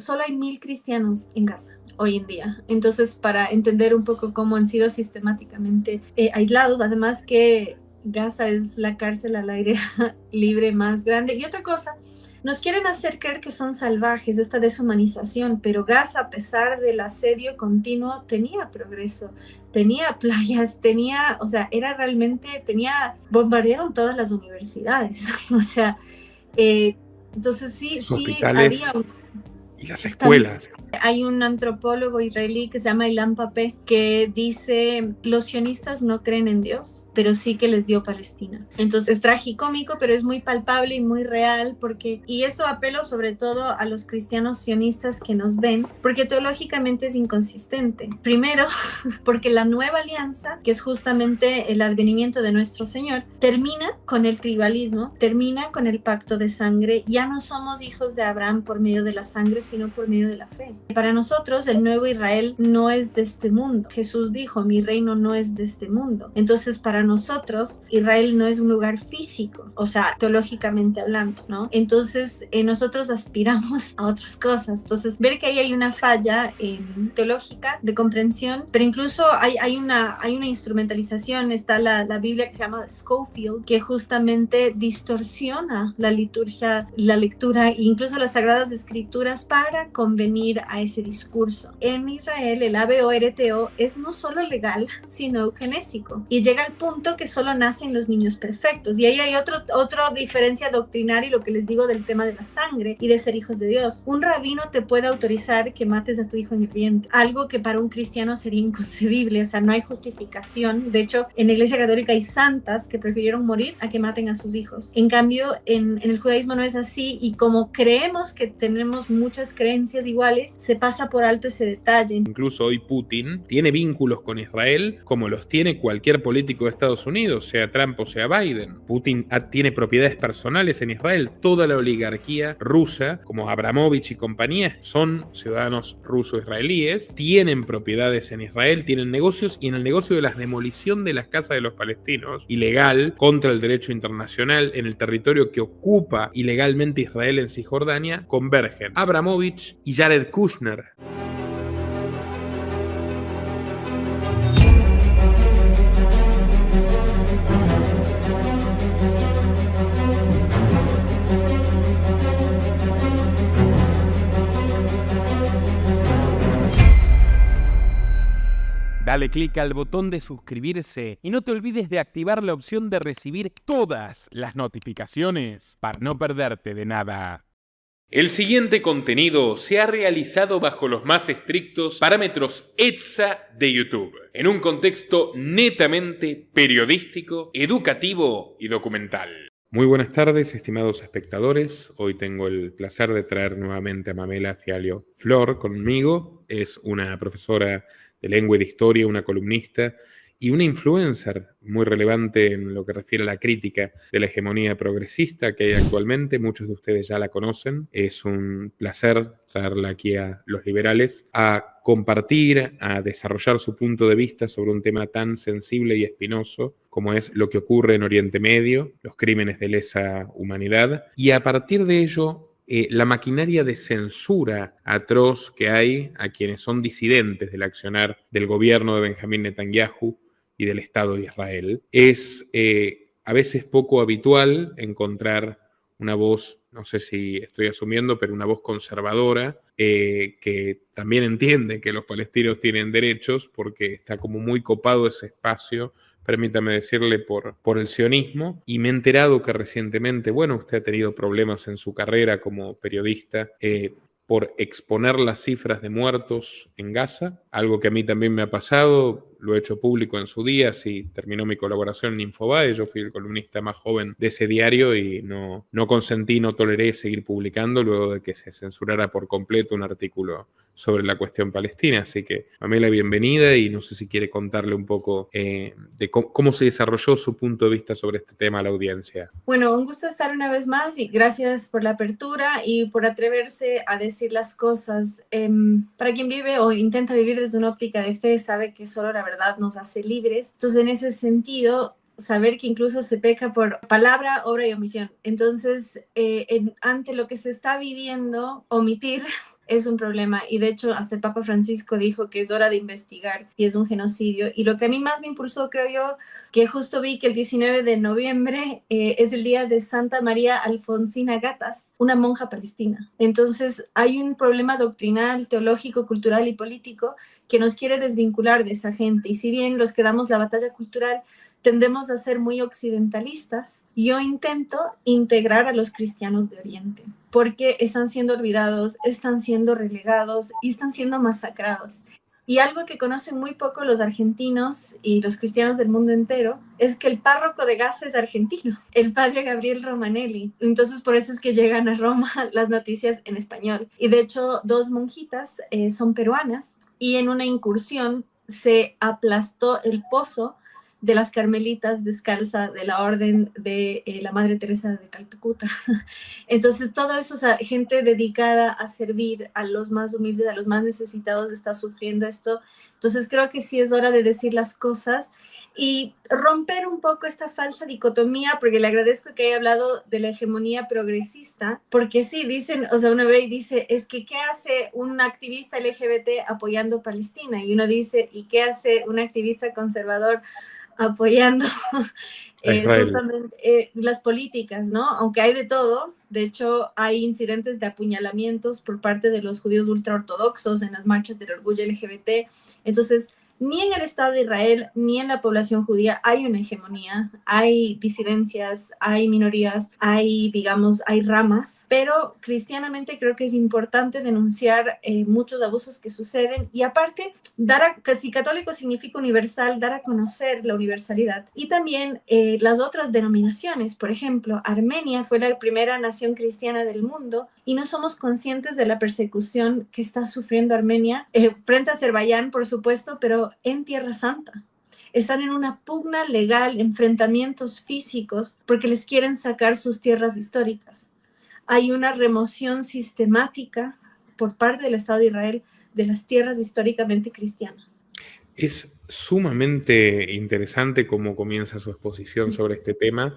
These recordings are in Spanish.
solo hay 1.000 cristianos en Gaza hoy en día. Entonces, para entender un poco cómo han sido sistemáticamente aislados, además que Gaza es la cárcel al aire libre más grande. Y otra cosa, nos quieren hacer creer que son salvajes, esta deshumanización, pero Gaza, a pesar del asedio continuo, tenía progreso, tenía playas, tenía, o sea, era realmente, bombardearon todas las universidades, o sea, entonces sí, Los sí hospitales había y las escuelas. Hay un antropólogo israelí que se llama Ilan Pappé que dice, los sionistas no creen en Dios, pero sí que les dio Palestina. Entonces es tragicómico, pero es muy palpable y muy real, y eso apelo sobre todo a los cristianos sionistas que nos ven, porque teológicamente es inconsistente. Primero, porque la nueva alianza, que es justamente el advenimiento de nuestro Señor, termina con el tribalismo, termina con el pacto de sangre. Ya no somos hijos de Abraham por medio de la sangre, sino por medio de la fe. Para nosotros el nuevo Israel no es de este mundo. Jesús dijo, mi reino no es de este mundo. Entonces para nosotros Israel no es un lugar físico, o sea, teológicamente hablando, ¿no? Entonces nosotros aspiramos a otras cosas. Entonces ver que ahí hay una falla teológica de comprensión, pero incluso hay una instrumentalización. Está la Biblia que se llama Scofield, que justamente distorsiona la liturgia, la lectura e incluso las sagradas escrituras para convenir a ese discurso. En Israel el ABO-RTO es no solo legal, sino eugenésico, y llega al punto que solo nacen los niños perfectos. Y ahí hay otra diferencia doctrinaria, y lo que les digo del tema de la sangre y de ser hijos de Dios. Un rabino te puede autorizar que mates a tu hijo en el vientre, algo que para un cristiano sería inconcebible. O sea, no hay justificación. De hecho, en la Iglesia Católica hay santas que prefirieron morir a que maten a sus hijos. En cambio, en el judaísmo no es así, y como creemos que tenemos muchas creencias iguales, se pasa por alto ese detalle. Incluso hoy Putin tiene vínculos con Israel como los tiene cualquier político de Estados Unidos, sea Trump o sea Biden. Putin tiene propiedades personales en Israel. Toda la oligarquía rusa, como Abramovich y compañía, son ciudadanos ruso-israelíes, tienen propiedades en Israel, tienen negocios, y en el negocio de la demolición de las casas de los palestinos, ilegal, contra el derecho internacional, en el territorio que ocupa ilegalmente Israel en Cisjordania, convergen Abramovich y Jared Kushner. Dale clic al botón de suscribirse y no te olvides de activar la opción de recibir todas las notificaciones para no perderte de nada. El siguiente contenido se ha realizado bajo los más estrictos parámetros ETSA de YouTube, en un contexto netamente periodístico, educativo y documental. Muy buenas tardes, estimados espectadores. Hoy tengo el placer de traer nuevamente a Mamela Fialio Flor conmigo. Es una profesora de lengua y de historia, una columnista y una influencer muy relevante en lo que refiere a la crítica de la hegemonía progresista que hay actualmente. Muchos de ustedes ya la conocen. Es un placer traerla aquí a Los Liberales a compartir, a desarrollar su punto de vista sobre un tema tan sensible y espinoso como es lo que ocurre en Oriente Medio, los crímenes de lesa humanidad, y a partir de ello la maquinaria de censura atroz que hay a quienes son disidentes del accionar del gobierno de Benjamín Netanyahu y del Estado de Israel. Es a veces poco habitual encontrar una voz, no sé si estoy asumiendo, pero una voz conservadora que también entiende que los palestinos tienen derechos, porque está como muy copado ese espacio, permítame decirle, por el sionismo. Y me he enterado que recientemente, bueno, usted ha tenido problemas en su carrera como periodista por exponer las cifras de muertos en Gaza, algo que a mí también me ha pasado. Lo he hecho público en su día, sí, terminó mi colaboración en Infobae, yo fui el columnista más joven de ese diario y no consentí, no toleré seguir publicando luego de que se censurara por completo un artículo sobre la cuestión palestina. Así que, Mamela, bienvenida, y no sé si quiere contarle un poco de cómo se desarrolló su punto de vista sobre este tema a la audiencia. Bueno, un gusto estar una vez más y gracias por la apertura y por atreverse a decir las cosas. Para quien vive o intenta vivir desde una óptica de fe, sabe que solo la verdad nos hace libres. Entonces, en ese sentido, saber que incluso se peca por palabra, obra y omisión. Entonces, ante lo que se está viviendo, omitir es un problema. Y de hecho, hasta el Papa Francisco dijo que es hora de investigar si es un genocidio. Y lo que a mí más me impulsó, creo yo, que justo vi que el 19 de noviembre es el día de Santa María Alfonsina Gatas, una monja palestina. Entonces, hay un problema doctrinal, teológico, cultural y político que nos quiere desvincular de esa gente. Y si bien los que damos la batalla cultural tendemos a ser muy occidentalistas, yo intento integrar a los cristianos de Oriente, porque están siendo olvidados, están siendo relegados y están siendo masacrados. Y algo que conocen muy poco los argentinos y los cristianos del mundo entero es que el párroco de Gaza es argentino, el padre Gabriel Romanelli. Entonces, por eso es que llegan a Roma las noticias en español. Y de hecho, dos monjitas son peruanas y en una incursión se aplastó el pozo de las carmelitas descalza de la orden de la Madre Teresa de Calcuta. Entonces, todo eso, o sea, gente dedicada a servir a los más humildes, a los más necesitados, está sufriendo esto. Entonces, creo que sí es hora de decir las cosas y romper un poco esta falsa dicotomía, porque le agradezco que haya hablado de la hegemonía progresista, porque sí, dicen, o sea, uno ve y dice, es que ¿qué hace un activista LGBT apoyando Palestina? Y uno dice, ¿y qué hace un activista conservador apoyando justamente las políticas, ¿no? Aunque hay de todo, de hecho hay incidentes de apuñalamientos por parte de los judíos ultraortodoxos en las marchas del orgullo LGBT, entonces ni en el Estado de Israel ni en la población judía hay una hegemonía, hay disidencias, hay minorías, hay, digamos, hay ramas, pero cristianamente creo que es importante denunciar muchos abusos que suceden y aparte, que si católico significa universal, dar a conocer la universalidad y también las otras denominaciones. Por ejemplo, Armenia fue la primera nación cristiana del mundo y no somos conscientes de la persecución que está sufriendo Armenia frente a Azerbaiyán, por supuesto, pero en Tierra Santa. Están en una pugna legal, enfrentamientos físicos, porque les quieren sacar sus tierras históricas. Hay una remoción sistemática por parte del Estado de Israel de las tierras históricamente cristianas. Es sumamente interesante cómo comienza su exposición sobre este tema,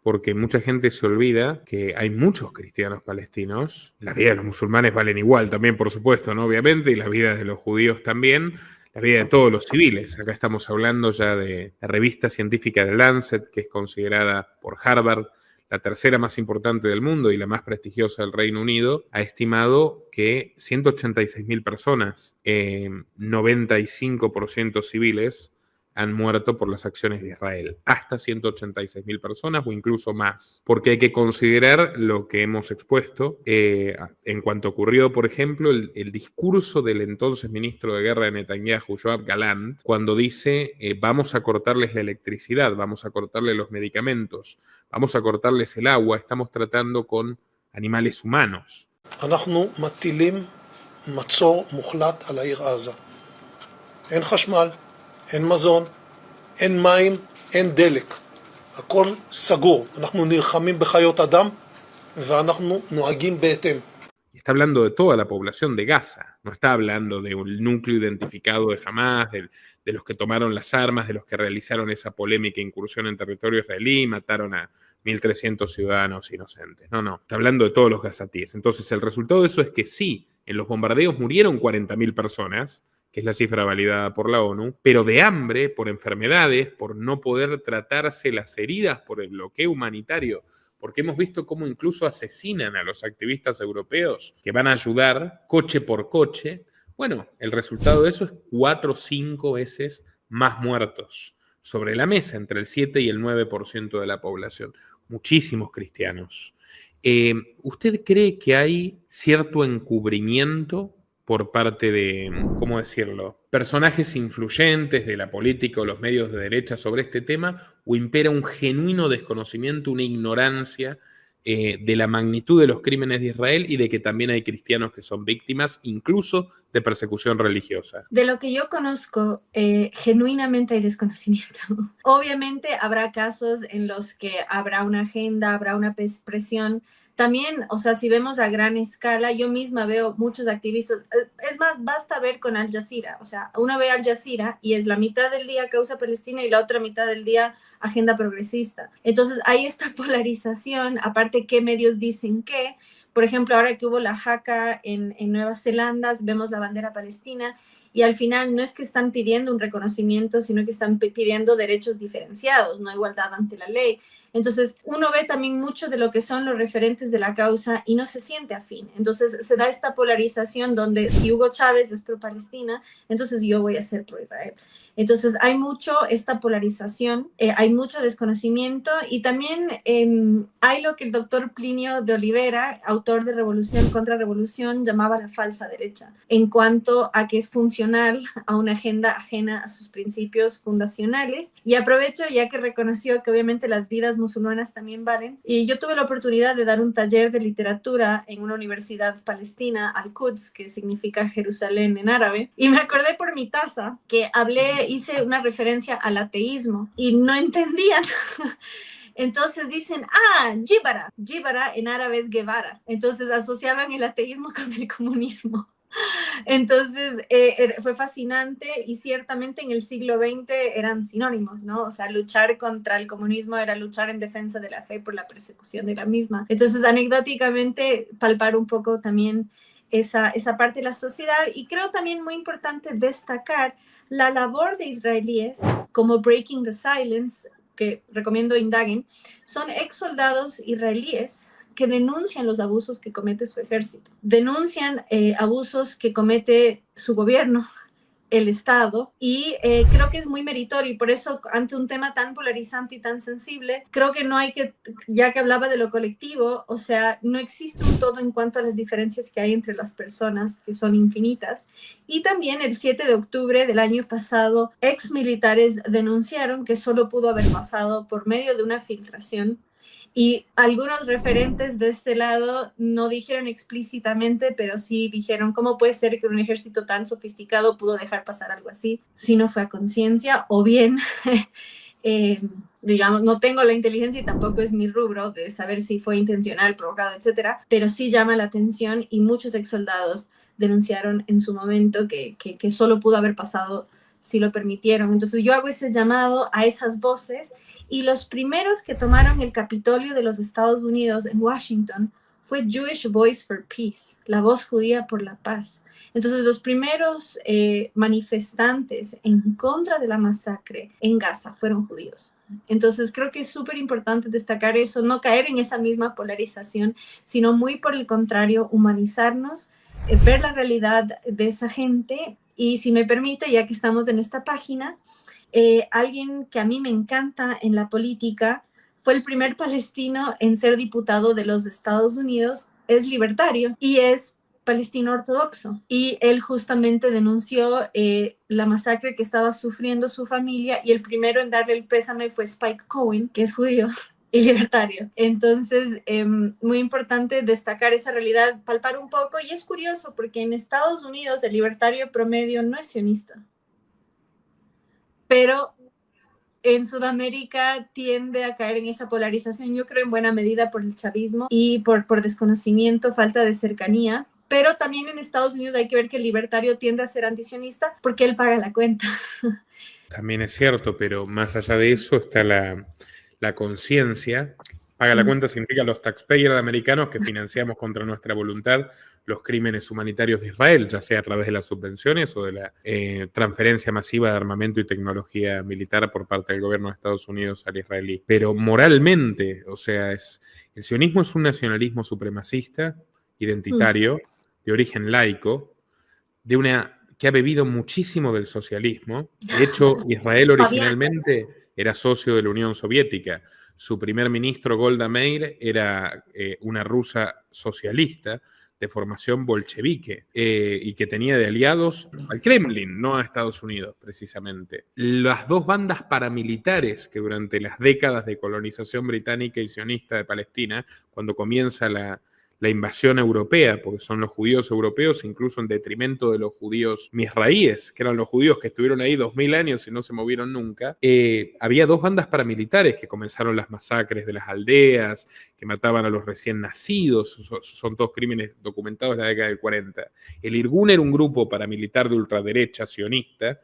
porque mucha gente se olvida que hay muchos cristianos palestinos. La vida de los musulmanes valen igual también, por supuesto, ¿no? Obviamente, y la vida de los judíos también, la vida de todos los civiles. Acá estamos hablando ya de la revista científica de Lancet, que es considerada por Harvard la tercera más importante del mundo y la más prestigiosa del Reino Unido, ha estimado que 186.000 personas, 95% civiles, han muerto por las acciones de Israel. Hasta 186.000 personas o incluso más. Porque hay que considerar lo que hemos expuesto en cuanto ocurrió, por ejemplo, el discurso del entonces ministro de Guerra de Netanyahu, Yoav Gallant, cuando dice vamos a cortarles la electricidad, vamos a cortarles los medicamentos, vamos a cortarles el agua, estamos tratando con animales humanos. אנחנו מטילים מצור מוחלט על העיר עזה. אין חשמל, אין מזון, אין מים, אין דלק. הכל סגור. אנחנו נלחמים בחיות אדם ואנחנו נוהגים בהתאם. Está hablando de toda la población de Gaza, no está hablando de un núcleo identificado de Hamás, de los que tomaron las armas, de los que realizaron esa polémica incursión en territorio israelí y mataron a 1.300 ciudadanos inocentes. No, está hablando de todos los gazatíes. Entonces el resultado de eso es que sí, en los bombardeos murieron 40.000 personas, que es la cifra validada por la ONU, pero de hambre, por enfermedades, por no poder tratarse las heridas, por el bloqueo humanitario, porque hemos visto cómo incluso asesinan a los activistas europeos que van a ayudar coche por coche. Bueno, el resultado de eso es 4 o 5 veces más muertos sobre la mesa, entre el 7 y el 9% de la población. Muchísimos cristianos. ¿Usted cree que hay cierto encubrimiento por parte de, ¿cómo decirlo?, personajes influyentes de la política o los medios de derecha sobre este tema, o impera un genuino desconocimiento, una ignorancia de la magnitud de los crímenes de Israel y de que también hay cristianos que son víctimas, incluso de persecución religiosa? De lo que yo conozco, genuinamente hay desconocimiento. Obviamente habrá casos en los que habrá una agenda, habrá una presión. También, o sea, si vemos a gran escala, yo misma veo muchos activistas, es más, basta ver con Al Jazeera, o sea, uno ve Al Jazeera y es la mitad del día causa Palestina y la otra mitad del día agenda progresista. Entonces, hay esta polarización, aparte qué medios dicen qué, por ejemplo, ahora que hubo la Haka en Nueva Zelanda, vemos la bandera palestina y al final no es que están pidiendo un reconocimiento, sino que están pidiendo derechos diferenciados, no igualdad ante la ley. Entonces, uno ve también mucho de lo que son los referentes de la causa y no se siente afín. Entonces, se da esta polarización donde si Hugo Chávez es pro-Palestina, entonces yo voy a ser pro-Israel. Entonces, hay mucho esta polarización, hay mucho desconocimiento y también hay lo que el doctor Plinio de Olivera, autor de Revolución contra Revolución, llamaba la falsa derecha, en cuanto a que es funcional a una agenda ajena a sus principios fundacionales. Y aprovecho, ya que reconoció que obviamente las vidas musulmanas también valen, y yo tuve la oportunidad de dar un taller de literatura en una universidad palestina, Al-Quds, que significa Jerusalén en árabe, y me acordé por mi taza que hice una referencia al ateísmo y no entendían. Entonces dicen, Jibara. Jibara en árabe es Guevara. Entonces asociaban el ateísmo con el comunismo. Entonces fue fascinante y ciertamente en el siglo XX eran sinónimos, ¿no? O sea, luchar contra el comunismo era luchar en defensa de la fe por la persecución de la misma. Entonces, anecdóticamente, palpar un poco también esa parte de la sociedad y creo también muy importante destacar la labor de israelíes como Breaking the Silence, que recomiendo indaguen, son ex soldados israelíes que denuncian los abusos que comete su ejército, denuncian abusos que comete su gobierno, el Estado, y creo que es muy meritorio y por eso ante un tema tan polarizante y tan sensible, creo que no hay que, ya que hablaba de lo colectivo, o sea, no existe un todo en cuanto a las diferencias que hay entre las personas, que son infinitas, y también el 7 de octubre del año pasado, ex militares denunciaron que solo pudo haber pasado por medio de una filtración. Y algunos referentes de este lado no dijeron explícitamente, pero sí dijeron cómo puede ser que un ejército tan sofisticado pudo dejar pasar algo así si no fue a conciencia o bien, digamos, no tengo la inteligencia y tampoco es mi rubro de saber si fue intencional, provocado, etcétera, pero sí llama la atención y muchos ex soldados denunciaron en su momento que solo pudo haber pasado si lo permitieron. Entonces yo hago ese llamado a esas voces y los primeros que tomaron el Capitolio de los Estados Unidos en Washington fue Jewish Voice for Peace, la voz judía por la paz. Entonces los primeros manifestantes en contra de la masacre en Gaza fueron judíos. Entonces creo que es súper importante destacar eso, no caer en esa misma polarización, sino muy por el contrario, humanizarnos, ver la realidad de esa gente y si me permite, ya que estamos en esta página, alguien que a mí me encanta en la política, fue el primer palestino en ser diputado de los Estados Unidos, es libertario y es palestino ortodoxo. Y él justamente denunció la masacre que estaba sufriendo su familia y el primero en darle el pésame fue Spike Cohen, que es judío y libertario. Entonces, muy importante destacar esa realidad, palpar un poco y es curioso porque en Estados Unidos el libertario promedio no es sionista. Pero en Sudamérica tiende a caer en esa polarización, yo creo en buena medida por el chavismo y por desconocimiento, falta de cercanía, pero también en Estados Unidos hay que ver que el libertario tiende a ser antisionista porque él paga la cuenta. También es cierto, pero más allá de eso está la conciencia. Paga la cuenta significa los taxpayers americanos que financiamos contra nuestra voluntad los crímenes humanitarios de Israel, ya sea a través de las subvenciones o de la transferencia masiva de armamento y tecnología militar por parte del gobierno de Estados Unidos al israelí. Pero moralmente, o sea, el sionismo es un nacionalismo supremacista, identitario, de origen laico, que ha bebido muchísimo del socialismo. De hecho, Israel originalmente era socio de la Unión Soviética. Su primer ministro, Golda Meir, era una rusa socialista de formación bolchevique y que tenía de aliados al Kremlin, no a Estados Unidos, precisamente. Las dos bandas paramilitares que durante las décadas de colonización británica y sionista de Palestina, cuando comienza la invasión europea, porque son los judíos europeos, incluso en detrimento de los judíos misraíes, que eran los judíos que estuvieron ahí 2000 años y no se movieron nunca, había dos bandas paramilitares que comenzaron las masacres de las aldeas, que que mataban a los recién nacidos, son todos crímenes documentados en la década del 40. El Irgun era un grupo paramilitar de ultraderecha sionista.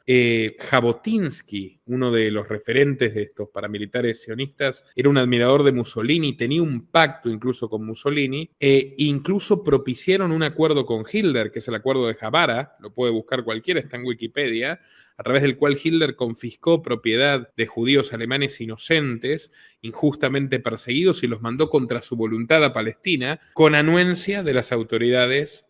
Jabotinsky, uno de los referentes de estos paramilitares sionistas, era un admirador de Mussolini, tenía un pacto incluso con Mussolini, incluso propiciaron un acuerdo con Hitler, que es el acuerdo de Javara, lo puede buscar cualquiera, está en Wikipedia, a través del cual Hitler confiscó propiedad de judíos alemanes inocentes, injustamente perseguidos, y los mandó contra su voluntad a Palestina, con anuencia de las autoridades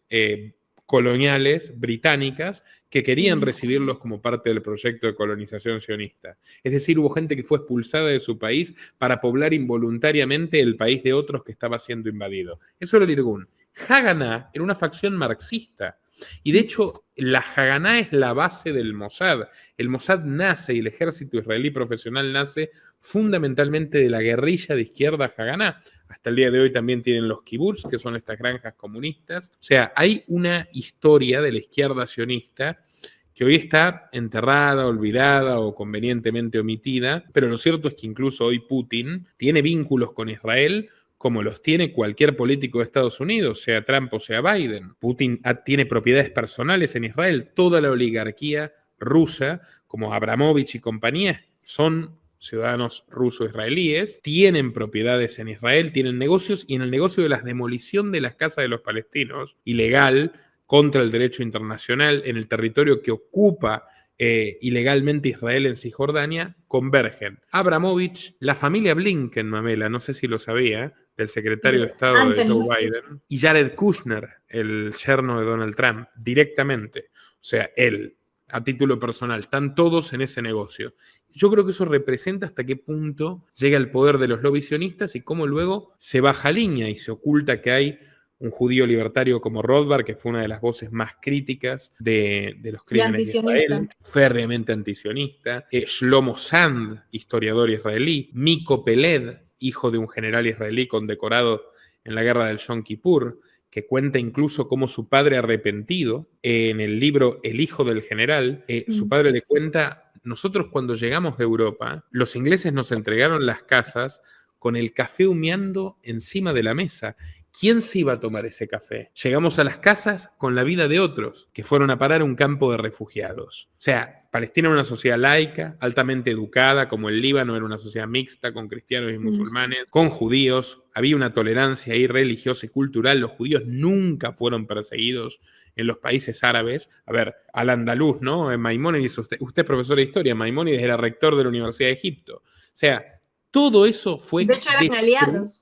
coloniales británicas que querían recibirlos como parte del proyecto de colonización sionista. Es decir, hubo gente que fue expulsada de su país para poblar involuntariamente el país de otros que estaba siendo invadido. Eso era el Irgun. Haganá era una facción marxista. Y de hecho, la Haganá es la base del Mossad. El Mossad nace y el ejército israelí profesional nace fundamentalmente de la guerrilla de izquierda Haganá. Hasta el día de hoy también tienen los kibbutz, que son estas granjas comunistas. O sea, hay una historia de la izquierda sionista que hoy está enterrada, olvidada o convenientemente omitida, pero lo cierto es que incluso hoy Putin tiene vínculos con Israel como los tiene cualquier político de Estados Unidos, sea Trump o sea Biden. Putin tiene propiedades personales en Israel. Toda la oligarquía rusa, como Abramovich y compañía, son ciudadanos ruso-israelíes, tienen propiedades en Israel, tienen negocios, y en el negocio de la demolición de las casas de los palestinos, ilegal, contra el derecho internacional, en el territorio que ocupa ilegalmente Israel en Cisjordania, convergen Abramovich, la familia Blinken, Mamela, no sé si lo sabía, del secretario de Estado de Joe Biden, y Jared Kushner, el yerno de Donald Trump, directamente. O sea, él, a título personal, están todos en ese negocio. Yo creo que eso representa hasta qué punto llega el poder de los lobbies sionistas y cómo luego se baja línea y se oculta que hay un judío libertario como Rothbard, que fue una de las voces más críticas de los crímenes de Israel, férreamente antisionista, Shlomo Sand, historiador israelí, Miko Peled, hijo de un general israelí condecorado en la guerra del Yom Kippur, que cuenta incluso cómo su padre arrepentido, en el libro El hijo del general, su padre le cuenta: nosotros cuando llegamos de Europa, los ingleses nos entregaron las casas con el café humeando encima de la mesa. ¿Quién se iba a tomar ese café? Llegamos a las casas con la vida de otros que fueron a parar a un campo de refugiados. O sea, Palestina era una sociedad laica, altamente educada, como el Líbano era una sociedad mixta con cristianos y musulmanes, con judíos. Había una tolerancia ahí religiosa y cultural. Los judíos nunca fueron perseguidos en los países árabes. A ver, al-Andalus, ¿no? Maimónides, usted es profesor de historia, Maimónides era rector de la Universidad de Egipto. O sea, todo eso fue... De hecho, eran aliados.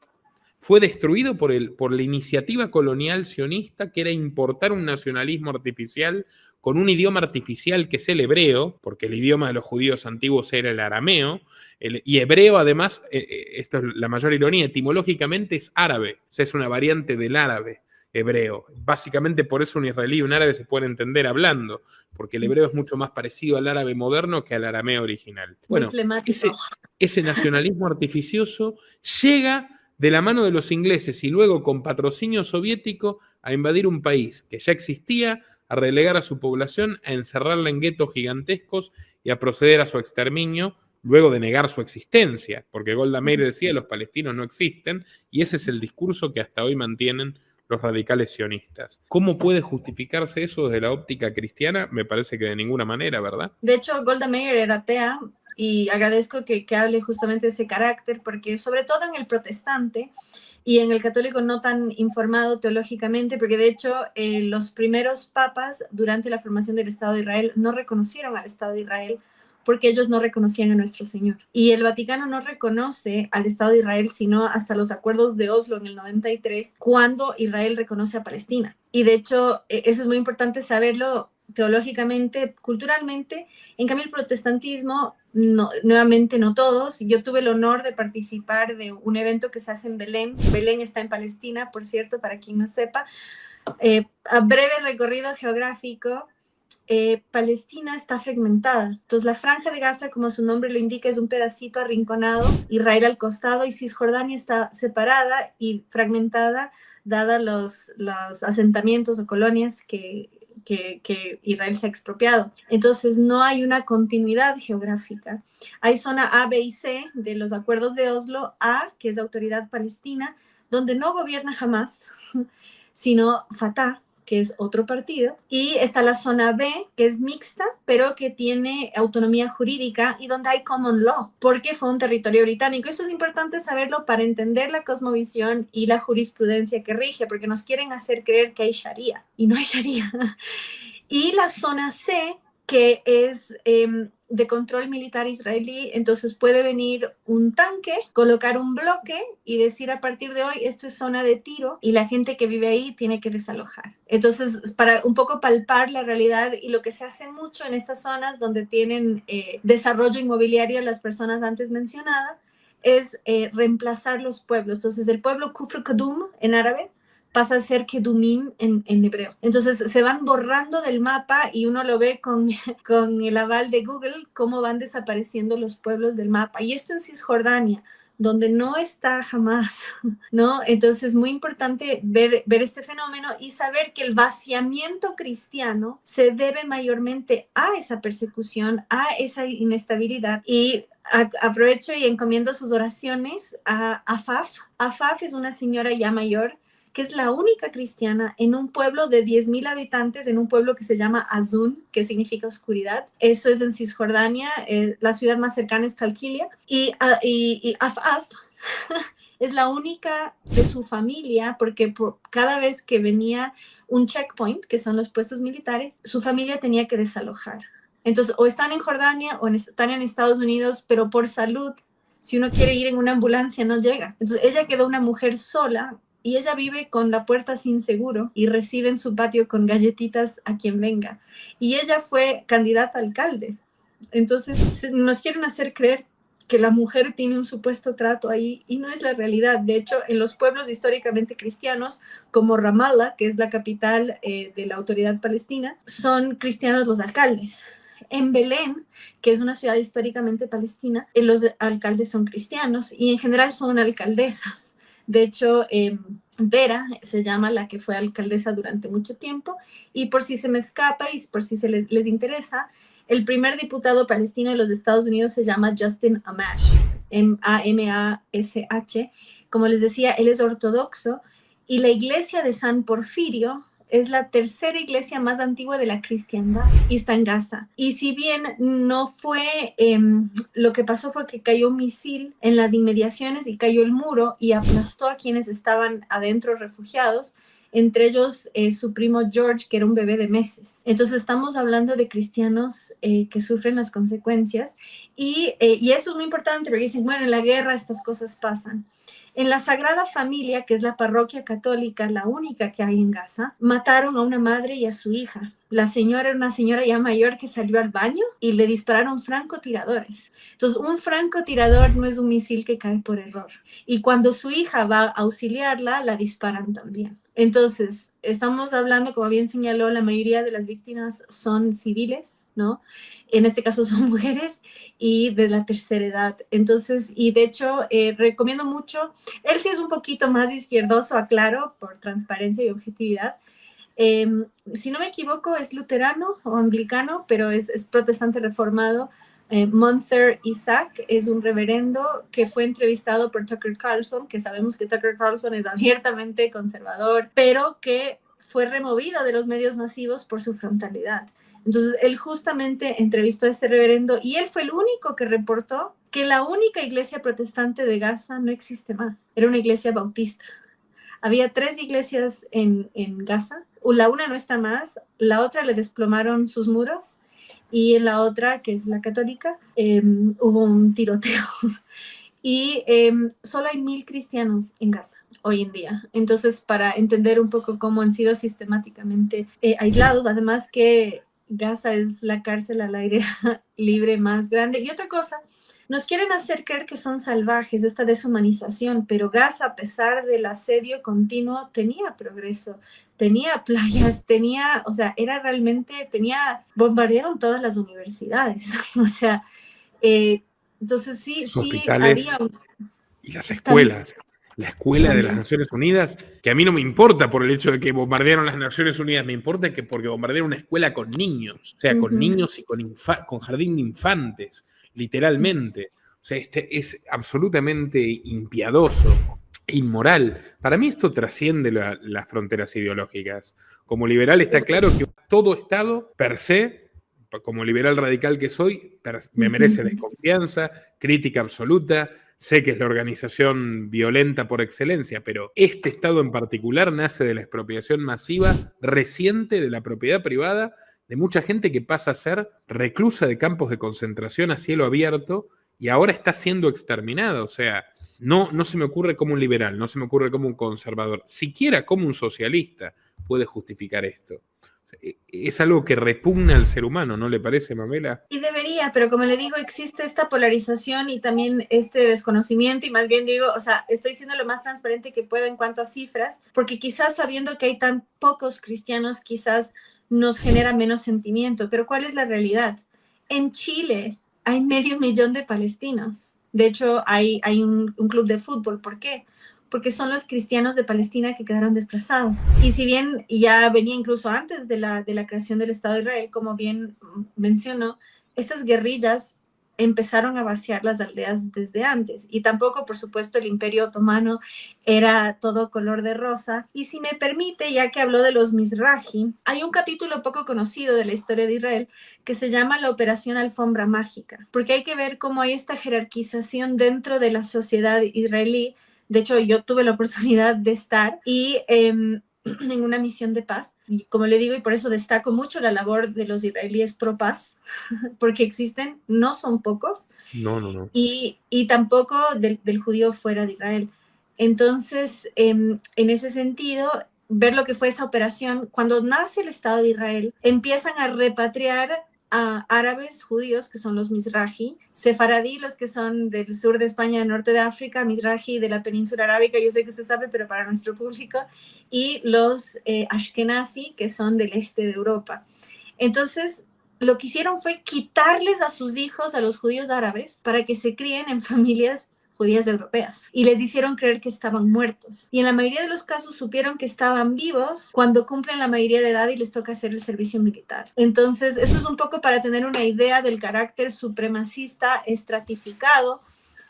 Fue destruido por la iniciativa colonial sionista, que era importar un nacionalismo artificial con un idioma artificial que es el hebreo, porque el idioma de los judíos antiguos era el arameo, y hebreo además, esto es la mayor ironía, etimológicamente es árabe, o sea, es una variante del árabe hebreo. Básicamente por eso un israelí y un árabe se pueden entender hablando, porque el hebreo es mucho más parecido al árabe moderno que al arameo original. Bueno, ese nacionalismo artificioso llega de la mano de los ingleses y luego con patrocinio soviético a invadir un país que ya existía, a relegar a su población, a encerrarla en guetos gigantescos y a proceder a su exterminio, luego de negar su existencia, porque Golda Meir decía: los palestinos no existen, y ese es el discurso que hasta hoy mantienen los radicales sionistas. ¿Cómo puede justificarse eso desde la óptica cristiana? Me parece que de ninguna manera, ¿verdad? De hecho, Golda Meir era atea, y agradezco que hable justamente de ese carácter, porque sobre todo en el protestante y en el católico no tan informado teológicamente, porque de hecho los primeros papas durante la formación del Estado de Israel no reconocieron al Estado de Israel porque ellos no reconocían a nuestro Señor. Y el Vaticano no reconoce al Estado de Israel sino hasta los acuerdos de Oslo en el 93, cuando Israel reconoce a Palestina. Y de hecho, eso es muy importante saberlo teológicamente, culturalmente. En cambio, el protestantismo, no, nuevamente no todos. Yo tuve el honor de participar de un evento que se hace en Belén. Belén está en Palestina, por cierto, para quien no sepa. A breve recorrido geográfico, Palestina está fragmentada. Entonces, la Franja de Gaza, como su nombre lo indica, es un pedacito arrinconado, Israel al costado, y Cisjordania está separada y fragmentada, dada los asentamientos o colonias que Israel se ha expropiado. Entonces, no hay una continuidad geográfica. Hay zona A, B y C de los acuerdos de Oslo. A, que es autoridad palestina; donde no gobierna Hamas, sino Fatah, que es otro partido, y está la zona B, que es mixta, pero que tiene autonomía jurídica y donde hay common law, porque fue un territorio británico. Esto es importante saberlo para entender la cosmovisión y la jurisprudencia que rige, porque nos quieren hacer creer que hay sharia, y no hay sharia. Y la zona C, que es de control militar israelí, entonces puede venir un tanque, colocar un bloque y decir a partir de hoy esto es zona de tiro y la gente que vive ahí tiene que desalojar. Entonces, para un poco palpar la realidad y lo que se hace mucho en estas zonas donde tienen desarrollo inmobiliario las personas antes mencionadas, es reemplazar los pueblos. Entonces, el pueblo Kufr Kadum en árabe pasa a ser Kedumim en hebreo. Entonces se van borrando del mapa y uno lo ve con el aval de Google, cómo van desapareciendo los pueblos del mapa. Y esto en Cisjordania, donde no está jamás, ¿no? Entonces es muy importante ver este fenómeno y saber que el vaciamiento cristiano se debe mayormente a esa persecución, a esa inestabilidad. Y aprovecho y encomiendo sus oraciones a Afaf. Afaf es una señora ya mayor que es la única cristiana en un pueblo de 10,000 habitantes, en un pueblo que se llama Azun, que significa oscuridad. Eso es en Cisjordania, la ciudad más cercana es Calquilia, y Afaf es la única de su familia, porque cada vez que venía un checkpoint, que son los puestos militares, su familia tenía que desalojar. Entonces, o están en Jordania o están en Estados Unidos, pero por salud, si uno quiere ir en una ambulancia, no llega. Entonces, ella quedó una mujer sola, y ella vive con la puerta sin seguro y recibe en su patio con galletitas a quien venga. Y ella fue candidata a alcalde. Entonces nos quieren hacer creer que la mujer tiene un supuesto trato ahí y no es la realidad. De hecho, en los pueblos históricamente cristianos, como Ramallah, que es la capital de la autoridad palestina, son cristianos los alcaldes. En Belén, que es una ciudad históricamente palestina, los alcaldes son cristianos y en general son alcaldesas. De hecho, Vera se llama la que fue alcaldesa durante mucho tiempo, y por si se me escapa y por si les interesa, el primer diputado palestino de los Estados Unidos se llama Justin Amash, Amash. Como les decía, él es ortodoxo y la iglesia de San Porfirio es la tercera iglesia más antigua de la cristiandad y está en Gaza. Y si bien no fue, lo que pasó fue que cayó un misil en las inmediaciones y cayó el muro y aplastó a quienes estaban adentro refugiados, entre ellos su primo George, que era un bebé de meses. Entonces estamos hablando de cristianos que sufren las consecuencias y esto es muy importante porque dicen, bueno, en la guerra estas cosas pasan. En la Sagrada Familia, que es la parroquia católica, la única que hay en Gaza, mataron a una madre y a su hija. La señora era una señora ya mayor que salió al baño y le dispararon francotiradores. Entonces, un francotirador no es un misil que cae por error. Y cuando su hija va a auxiliarla, la disparan también. Entonces, estamos hablando, como bien señaló, la mayoría de las víctimas son civiles, ¿no? En este caso son mujeres y de la tercera edad. Entonces, y de hecho, recomiendo mucho, él sí es un poquito más izquierdoso, aclaro, por transparencia y objetividad. Si no me equivoco, es luterano o anglicano, pero es protestante reformado. Munther Isaac es un reverendo que fue entrevistado por Tucker Carlson, que sabemos que Tucker Carlson es abiertamente conservador, pero que fue removido de los medios masivos por su frontalidad. Entonces, él justamente entrevistó a este reverendo y él fue el único que reportó que la única iglesia protestante de Gaza no existe más. Era una iglesia bautista. Había 3 iglesias en Gaza. La una no está más, la otra le desplomaron sus muros y en la otra, que es la católica, hubo un tiroteo. Y solo hay 1,000 cristianos en Gaza hoy en día. Entonces, para entender un poco cómo han sido sistemáticamente aislados, además que Gaza es la cárcel al aire libre más grande. Y otra cosa, nos quieren hacer creer que son salvajes, esta deshumanización, pero Gaza, a pesar del asedio continuo, tenía progreso, tenía playas, tenía, o sea, era realmente, bombardearon todas las universidades, o sea, entonces sí, Los sí hospitales había... y las escuelas. La escuela de las Naciones Unidas, que a mí no me importa por el hecho de que bombardearon las Naciones Unidas, me importa que porque bombardearon una escuela con niños, o sea, con niños y con jardín de infantes, literalmente. O sea, es absolutamente impiadoso. inmoral. Para mí esto trasciende las fronteras ideológicas. Como liberal está claro que todo Estado, per se, como liberal radical que soy, me merece desconfianza, crítica absoluta. Sé que es la organización violenta por excelencia, pero este Estado en particular nace de la expropiación masiva reciente de la propiedad privada de mucha gente que pasa a ser reclusa de campos de concentración a cielo abierto y ahora está siendo exterminada. O sea, no se me ocurre como un liberal, no se me ocurre como un conservador, siquiera como un socialista puede justificar esto. Es algo que repugna al ser humano, ¿no le parece, Mamela? Y debería, pero como le digo, existe esta polarización y también este desconocimiento, y más bien digo, o sea, estoy siendo lo más transparente que puedo en cuanto a cifras, porque quizás sabiendo que hay tan pocos cristianos, quizás nos genera menos sentimiento, pero ¿cuál es la realidad? En Chile hay 500.000 de palestinos. De hecho, hay un club de fútbol. ¿Por qué? Porque son los cristianos de Palestina que quedaron desplazados. Y si bien ya venía incluso antes de la creación del Estado de Israel, como bien mencionó, estas guerrillas empezaron a vaciar las aldeas desde antes. Y tampoco, por supuesto, el Imperio Otomano era todo color de rosa. Y si me permite, ya que habló de los Mizrahi, hay un capítulo poco conocido de la historia de Israel que se llama la Operación Alfombra Mágica, porque hay que ver cómo hay esta jerarquización dentro de la sociedad israelí. De hecho, yo tuve la oportunidad de estar en una misión de paz, y como le digo, y por eso destaco mucho la labor de los israelíes pro paz, porque existen, no son pocos, No. y tampoco del judío fuera de Israel. Entonces, en ese sentido, ver lo que fue esa operación, cuando nace el Estado de Israel, empiezan a repatriar a árabes judíos, que son los Mizrahi, sefaradí, los que son del sur de España, del norte de África, Mizrahi de la península arábica, yo sé que usted sabe, pero para nuestro público, y los Ashkenazi, que son del este de Europa. Entonces, lo que hicieron fue quitarles a sus hijos, a los judíos árabes, para que se críen en familias judías europeas, y les hicieron creer que estaban muertos. Y en la mayoría de los casos supieron que estaban vivos cuando cumplen la mayoría de edad y les toca hacer el servicio militar. Entonces, eso es un poco para tener una idea del carácter supremacista estratificado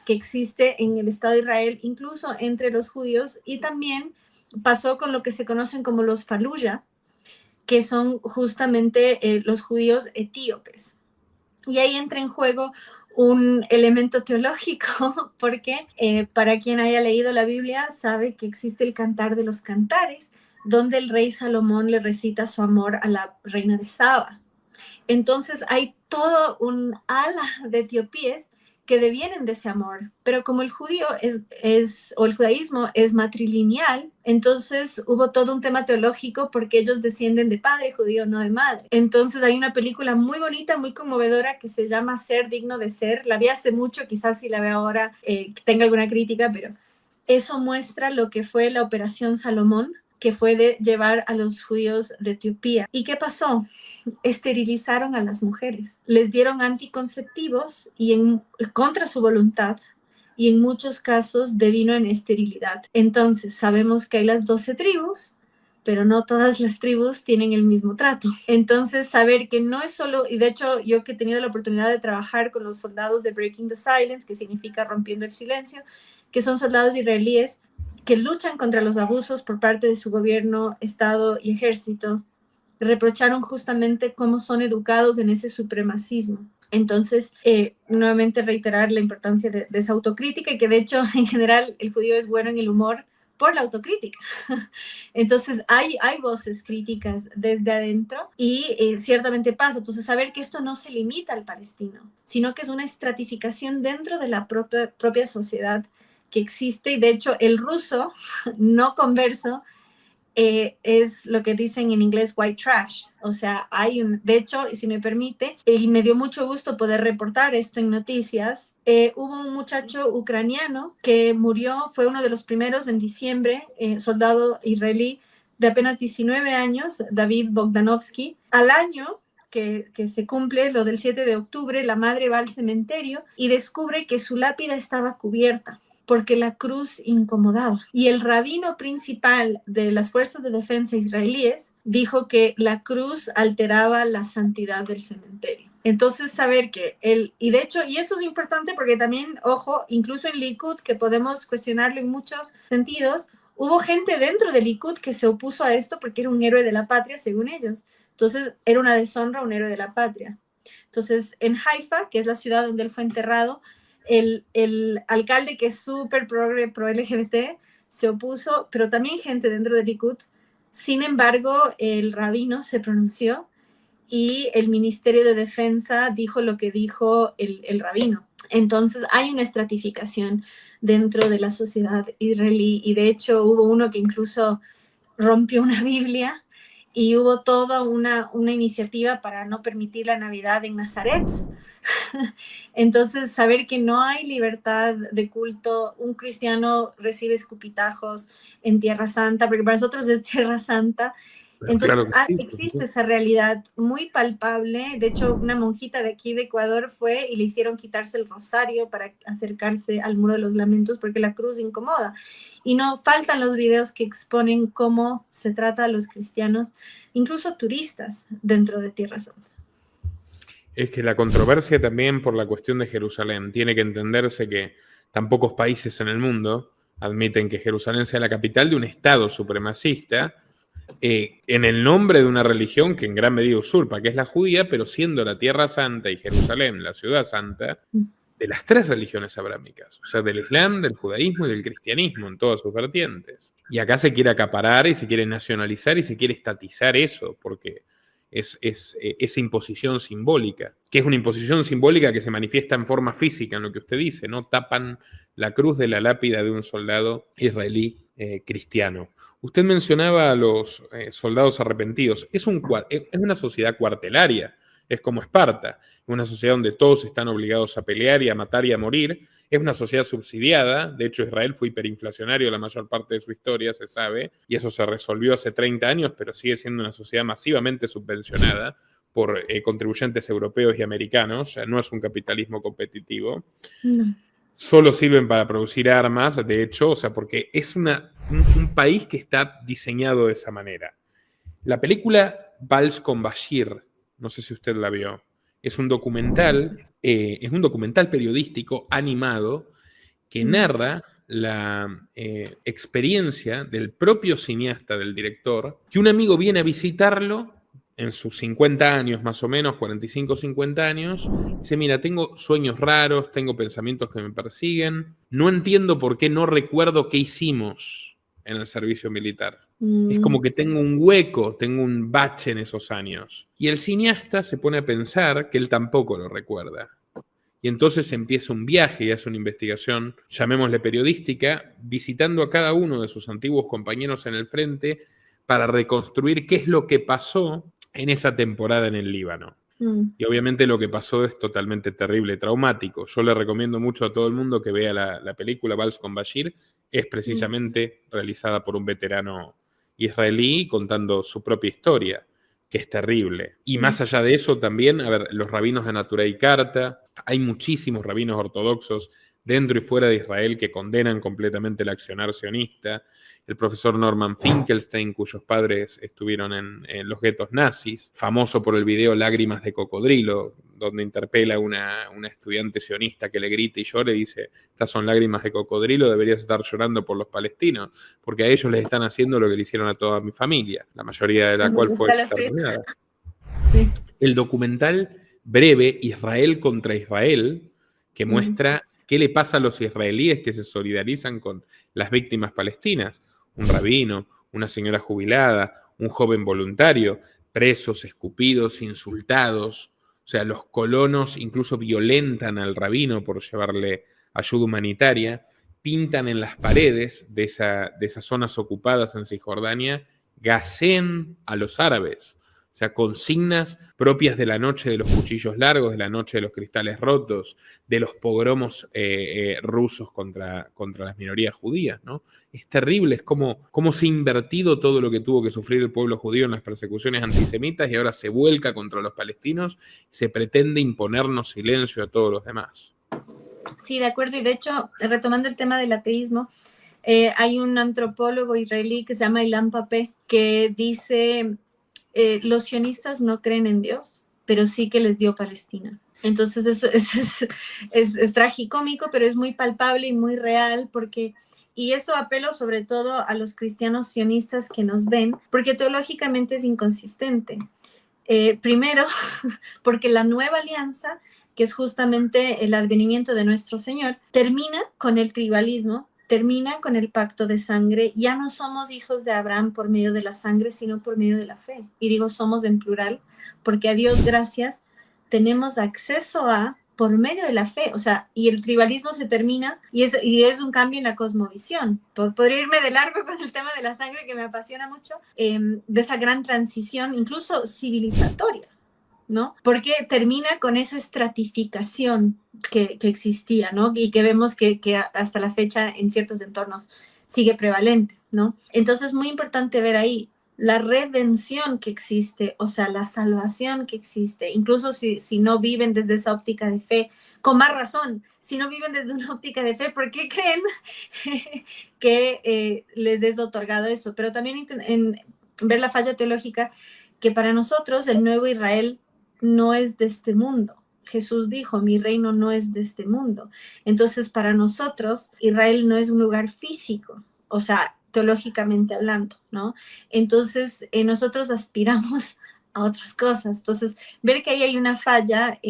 que existe en el Estado de Israel, incluso entre los judíos, y también pasó con lo que se conocen como los Fallujah, que son justamente los judíos etíopes. Y ahí entra en juego un elemento teológico, porque para quien haya leído la Biblia sabe que existe el Cantar de los Cantares, donde el rey Salomón le recita su amor a la reina de Saba. Entonces hay todo un ala de etíopes que devienen de ese amor, pero como el judío o el judaísmo es matrilineal, entonces hubo todo un tema teológico porque ellos descienden de padre judío, no de madre. Entonces hay una película muy bonita, muy conmovedora que se llama Ser digno de ser. La vi hace mucho, quizás si la veo ahora tenga alguna crítica, pero eso muestra lo que fue la Operación Salomón, que fue de llevar a los judíos de Etiopía. ¿Y qué pasó? Esterilizaron a las mujeres, les dieron anticonceptivos y contra su voluntad, y en muchos casos devino en esterilidad. Entonces sabemos que hay las 12 tribus, pero no todas las tribus tienen el mismo trato. Entonces saber que no es solo, y de hecho yo que he tenido la oportunidad de trabajar con los soldados de Breaking the Silence, que significa rompiendo el silencio, que son soldados israelíes que luchan contra los abusos por parte de su gobierno, Estado y ejército, reprocharon justamente cómo son educados en ese supremacismo. Entonces, nuevamente reiterar la importancia de esa autocrítica, y que de hecho, en general, el judío es bueno en el humor por la autocrítica. Entonces, hay voces críticas desde adentro y ciertamente pasa. Entonces, saber que esto no se limita al palestino, sino que es una estratificación dentro de la propia sociedad que existe, y de hecho el ruso no converso es lo que dicen en inglés white trash. O sea, de hecho, si me permite, y me dio mucho gusto poder reportar esto en noticias, hubo un muchacho ucraniano que murió, fue uno de los primeros en diciembre, soldado israelí de apenas 19 años, David Bogdanovsky. Al año que se cumple lo del 7 de octubre, la madre va al cementerio y descubre que su lápida estaba cubierta porque la cruz incomodaba. Y el rabino principal de las fuerzas de defensa israelíes dijo que la cruz alteraba la santidad del cementerio. Entonces, saber que y de hecho, y esto es importante porque también, ojo, incluso en Likud, que podemos cuestionarlo en muchos sentidos, hubo gente dentro del Likud que se opuso a esto porque era un héroe de la patria, según ellos. Entonces, era una deshonra un héroe de la patria. Entonces, en Haifa, que es la ciudad donde él fue enterrado, el alcalde, que es súper pro LGBT, se opuso, pero también gente dentro del Likud. Sin embargo, el rabino se pronunció y el Ministerio de Defensa dijo lo que dijo el rabino. Entonces hay una estratificación dentro de la sociedad israelí, y de hecho hubo uno que incluso rompió una Biblia, y hubo toda una iniciativa para no permitir la Navidad en Nazaret. Entonces, saber que no hay libertad de culto, un cristiano recibe escupitajos en Tierra Santa, porque para nosotros es Tierra Santa. Entonces, Claro que sí, existe esa realidad muy palpable. De hecho, una monjita de aquí de Ecuador fue y le hicieron quitarse el rosario para acercarse al Muro de los Lamentos porque la cruz incomoda. Y no faltan los videos que exponen cómo se trata a los cristianos, incluso turistas, dentro de Tierra Santa. Es que la controversia también por la cuestión de Jerusalén tiene que entenderse que tan pocos países en el mundo admiten que Jerusalén sea la capital de un Estado supremacista, en el nombre de una religión que en gran medida usurpa, que es la judía, pero siendo la Tierra Santa y Jerusalén la ciudad santa de las tres religiones abrámicas, o sea, del Islam, del judaísmo y del cristianismo en todas sus vertientes. Y acá se quiere acaparar y se quiere nacionalizar y se quiere estatizar eso, porque es esa imposición simbólica, que es una imposición simbólica que se manifiesta en forma física, en lo que usted dice, ¿no? Tapan la cruz de la lápida de un soldado israelí cristiano. Usted mencionaba a los soldados arrepentidos. Es una sociedad cuartelaria, es como Esparta, una sociedad donde todos están obligados a pelear y a matar y a morir. Es una sociedad subsidiada. De hecho, Israel fue hiperinflacionario la mayor parte de su historia, se sabe, y eso se resolvió hace 30 años, pero sigue siendo una sociedad masivamente subvencionada por contribuyentes europeos y americanos. O sea, no es un capitalismo competitivo. No. Solo sirven para producir armas, de hecho, o sea, porque es un país que está diseñado de esa manera. La película Vals con Bashir, no sé si usted la vio, es un documental periodístico animado que narra la experiencia del propio cineasta, del director, que un amigo viene a visitarlo en sus 50 años más o menos, 45 o 50 años, dice, mira, tengo sueños raros, tengo pensamientos que me persiguen, no entiendo por qué no recuerdo qué hicimos en el servicio militar. Es como que tengo un hueco, tengo un bache en esos años. Y el cineasta se pone a pensar que él tampoco lo recuerda. Y entonces empieza un viaje y hace una investigación, llamémosle periodística, visitando a cada uno de sus antiguos compañeros en el frente para reconstruir qué es lo que pasó en esa temporada en el Líbano. Y obviamente lo que pasó es totalmente terrible, traumático. Yo le recomiendo mucho a todo el mundo que vea la película Vals con Bashir. Es precisamente realizada por un veterano israelí contando su propia historia, que es terrible. Y más allá de eso también, a ver, los rabinos de Naturei Karta, hay muchísimos rabinos ortodoxos dentro y fuera de Israel que condenan completamente el accionar sionista. El profesor Norman Finkelstein, cuyos padres estuvieron en los guetos nazis, famoso por el video Lágrimas de Cocodrilo, donde interpela a una estudiante sionista que le grita y llora y dice, estas son lágrimas de cocodrilo, deberías estar llorando por los palestinos, porque a ellos les están haciendo lo que le hicieron a toda mi familia, la mayoría de la cual fue exterminada. Sí. El documental breve, Israel contra Israel, que muestra qué le pasa a los israelíes que se solidarizan con las víctimas palestinas. Un rabino, una señora jubilada, un joven voluntario, presos, escupidos, insultados. O sea, los colonos incluso violentan al rabino por llevarle ayuda humanitaria, pintan en las paredes de esas zonas ocupadas en Cisjordania, gaseen a los árabes. O sea, consignas propias de la noche de los cuchillos largos, de la noche de los cristales rotos, de los pogromos rusos contra las minorías judías, ¿no? Es terrible, es como se ha invertido todo lo que tuvo que sufrir el pueblo judío en las persecuciones antisemitas y ahora se vuelca contra los palestinos y se pretende imponernos silencio a todos los demás. Sí, de acuerdo, y de hecho, retomando el tema del ateísmo, hay un antropólogo israelí que se llama Ilan Pappé que dice... los sionistas no creen en Dios, pero sí que les dio Palestina. Entonces eso es tragicómico, pero es muy palpable y muy real porque... Y eso apelo sobre todo a los cristianos sionistas que nos ven, porque teológicamente es inconsistente. Primero, porque la nueva alianza, que es justamente el advenimiento de nuestro Señor, termina con el tribalismo, termina con el pacto de sangre. Ya no somos hijos de Abraham por medio de la sangre, sino por medio de la fe. Y digo somos en plural, porque a Dios gracias tenemos acceso a por medio de la fe, o sea, y el tribalismo se termina y es un cambio en la cosmovisión. Podría irme de largo con el tema de la sangre que me apasiona mucho, de esa gran transición, incluso civilizatoria, ¿no? Porque termina con esa estratificación que existía, ¿no? Y que vemos que hasta la fecha en ciertos entornos sigue prevalente, ¿no? Entonces, muy importante ver ahí la redención que existe, o sea, la salvación que existe, incluso si no viven desde esa óptica de fe, con más razón, si no viven desde una óptica de fe, ¿por qué creen que les es otorgado eso? Pero también en ver la falla teológica, que para nosotros el nuevo Israel no es de este mundo. Jesús dijo, mi reino no es de este mundo. Entonces, para nosotros, Israel no es un lugar físico, o sea, teológicamente hablando, ¿no? Entonces, nosotros aspiramos a otras cosas. Entonces, ver que ahí hay una falla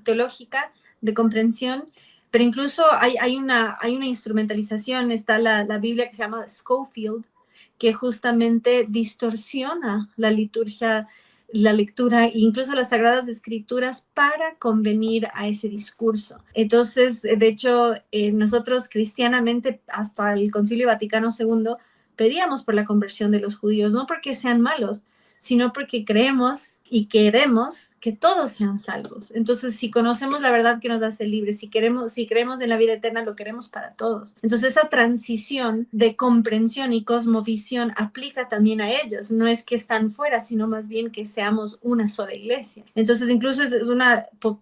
teológica de comprensión, pero incluso hay una instrumentalización, está la Biblia que se llama Scofield, que justamente distorsiona la liturgia, la lectura e incluso las Sagradas Escrituras para convenir a ese discurso. Entonces, de hecho, nosotros cristianamente hasta el Concilio Vaticano II pedíamos por la conversión de los judíos, no porque sean malos, sino porque creemos y queremos que todos sean salvos. Entonces, si conocemos la verdad que nos hace libres, si creemos en la vida eterna, lo queremos para todos. Entonces, esa transición de comprensión y cosmovisión aplica también a ellos. No es que están fuera, sino más bien que seamos una sola iglesia. Entonces, incluso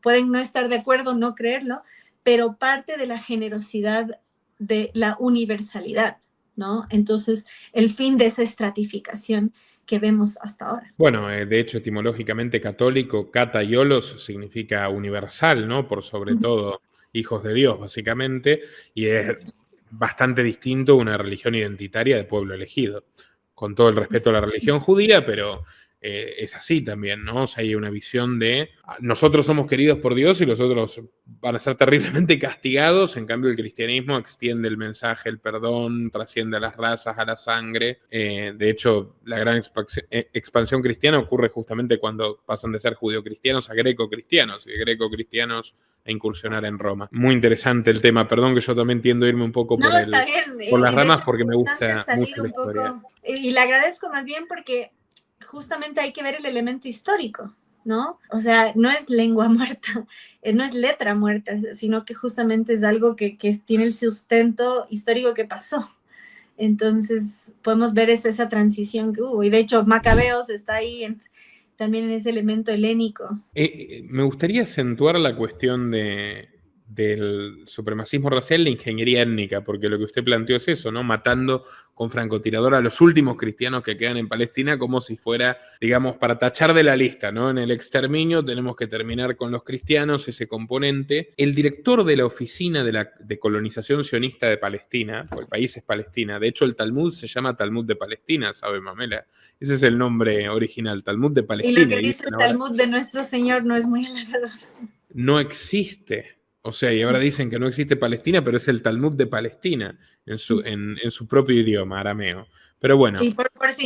pueden no estar de acuerdo, no creerlo, pero parte de la generosidad de la universalidad, ¿no? Entonces, el fin de esa estratificación que vemos hasta ahora. Bueno, de hecho, etimológicamente católico, kata y olos significa universal, ¿no? Por sobre todo hijos de Dios, básicamente, y es bastante distinto a una religión identitaria de pueblo elegido. Con todo el respeto a la religión judía, pero es así también, ¿no? O sea, hay una visión de nosotros somos queridos por Dios y los otros van a ser terriblemente castigados. En cambio, el cristianismo extiende el mensaje, el perdón, trasciende a las razas, a la sangre. De hecho, la gran expansión cristiana ocurre justamente cuando pasan de ser judio-cristianos a greco-cristianos y de greco-cristianos a incursionar en Roma. Muy interesante el tema. Perdón que yo también tiendo a irme un poco por las ramas porque me gusta mucho la historia. Y le agradezco más bien porque justamente hay que ver el elemento histórico, ¿no? O sea, no es lengua muerta, no es letra muerta, sino que justamente es algo que tiene el sustento histórico que pasó. Entonces, podemos ver esa transición que hubo. Y de hecho, Macabeos está ahí también en ese elemento helénico. Me gustaría acentuar la cuestión del supremacismo racial, la ingeniería étnica, porque lo que usted planteó es eso, ¿no? Matando con francotirador a los últimos cristianos que quedan en Palestina como si fuera, digamos, para tachar de la lista, ¿no? En el exterminio tenemos que terminar con los cristianos, ese componente. El director de la oficina de colonización sionista de Palestina, o el país es Palestina, de hecho el Talmud se llama Talmud de Palestina, ¿sabe, Mamela? Ese es el nombre original, Talmud de Palestina. Y lo que dice el Talmud de nuestro Señor no es muy halagador. No existe. O sea, y ahora dicen que no existe Palestina, pero es el Talmud de Palestina, en su propio idioma, arameo. Pero bueno. Y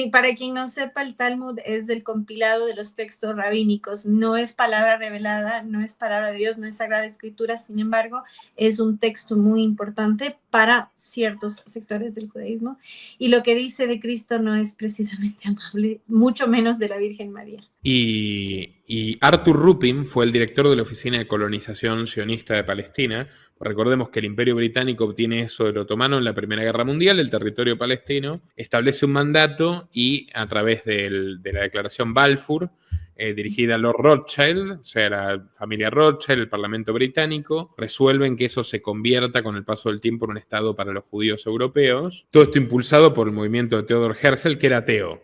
para quien no sepa, el Talmud es el compilado de los textos rabínicos. No es palabra revelada, no es palabra de Dios, no es Sagrada Escritura. Sin embargo, es un texto muy importante para ciertos sectores del judaísmo. Y lo que dice de Cristo no es precisamente amable, mucho menos de la Virgen María. Y Arthur Rupin fue el director de la Oficina de Colonización Sionista de Palestina. Recordemos que el Imperio Británico obtiene eso del otomano en la Primera Guerra Mundial, el territorio palestino, establece un mandato y a través de la Declaración Balfour, dirigida a Lord Rothschild, o sea, la familia Rothschild, el Parlamento británico, resuelven que eso se convierta con el paso del tiempo en un Estado para los judíos europeos. Todo esto impulsado por el movimiento de Theodor Herzl, que era ateo,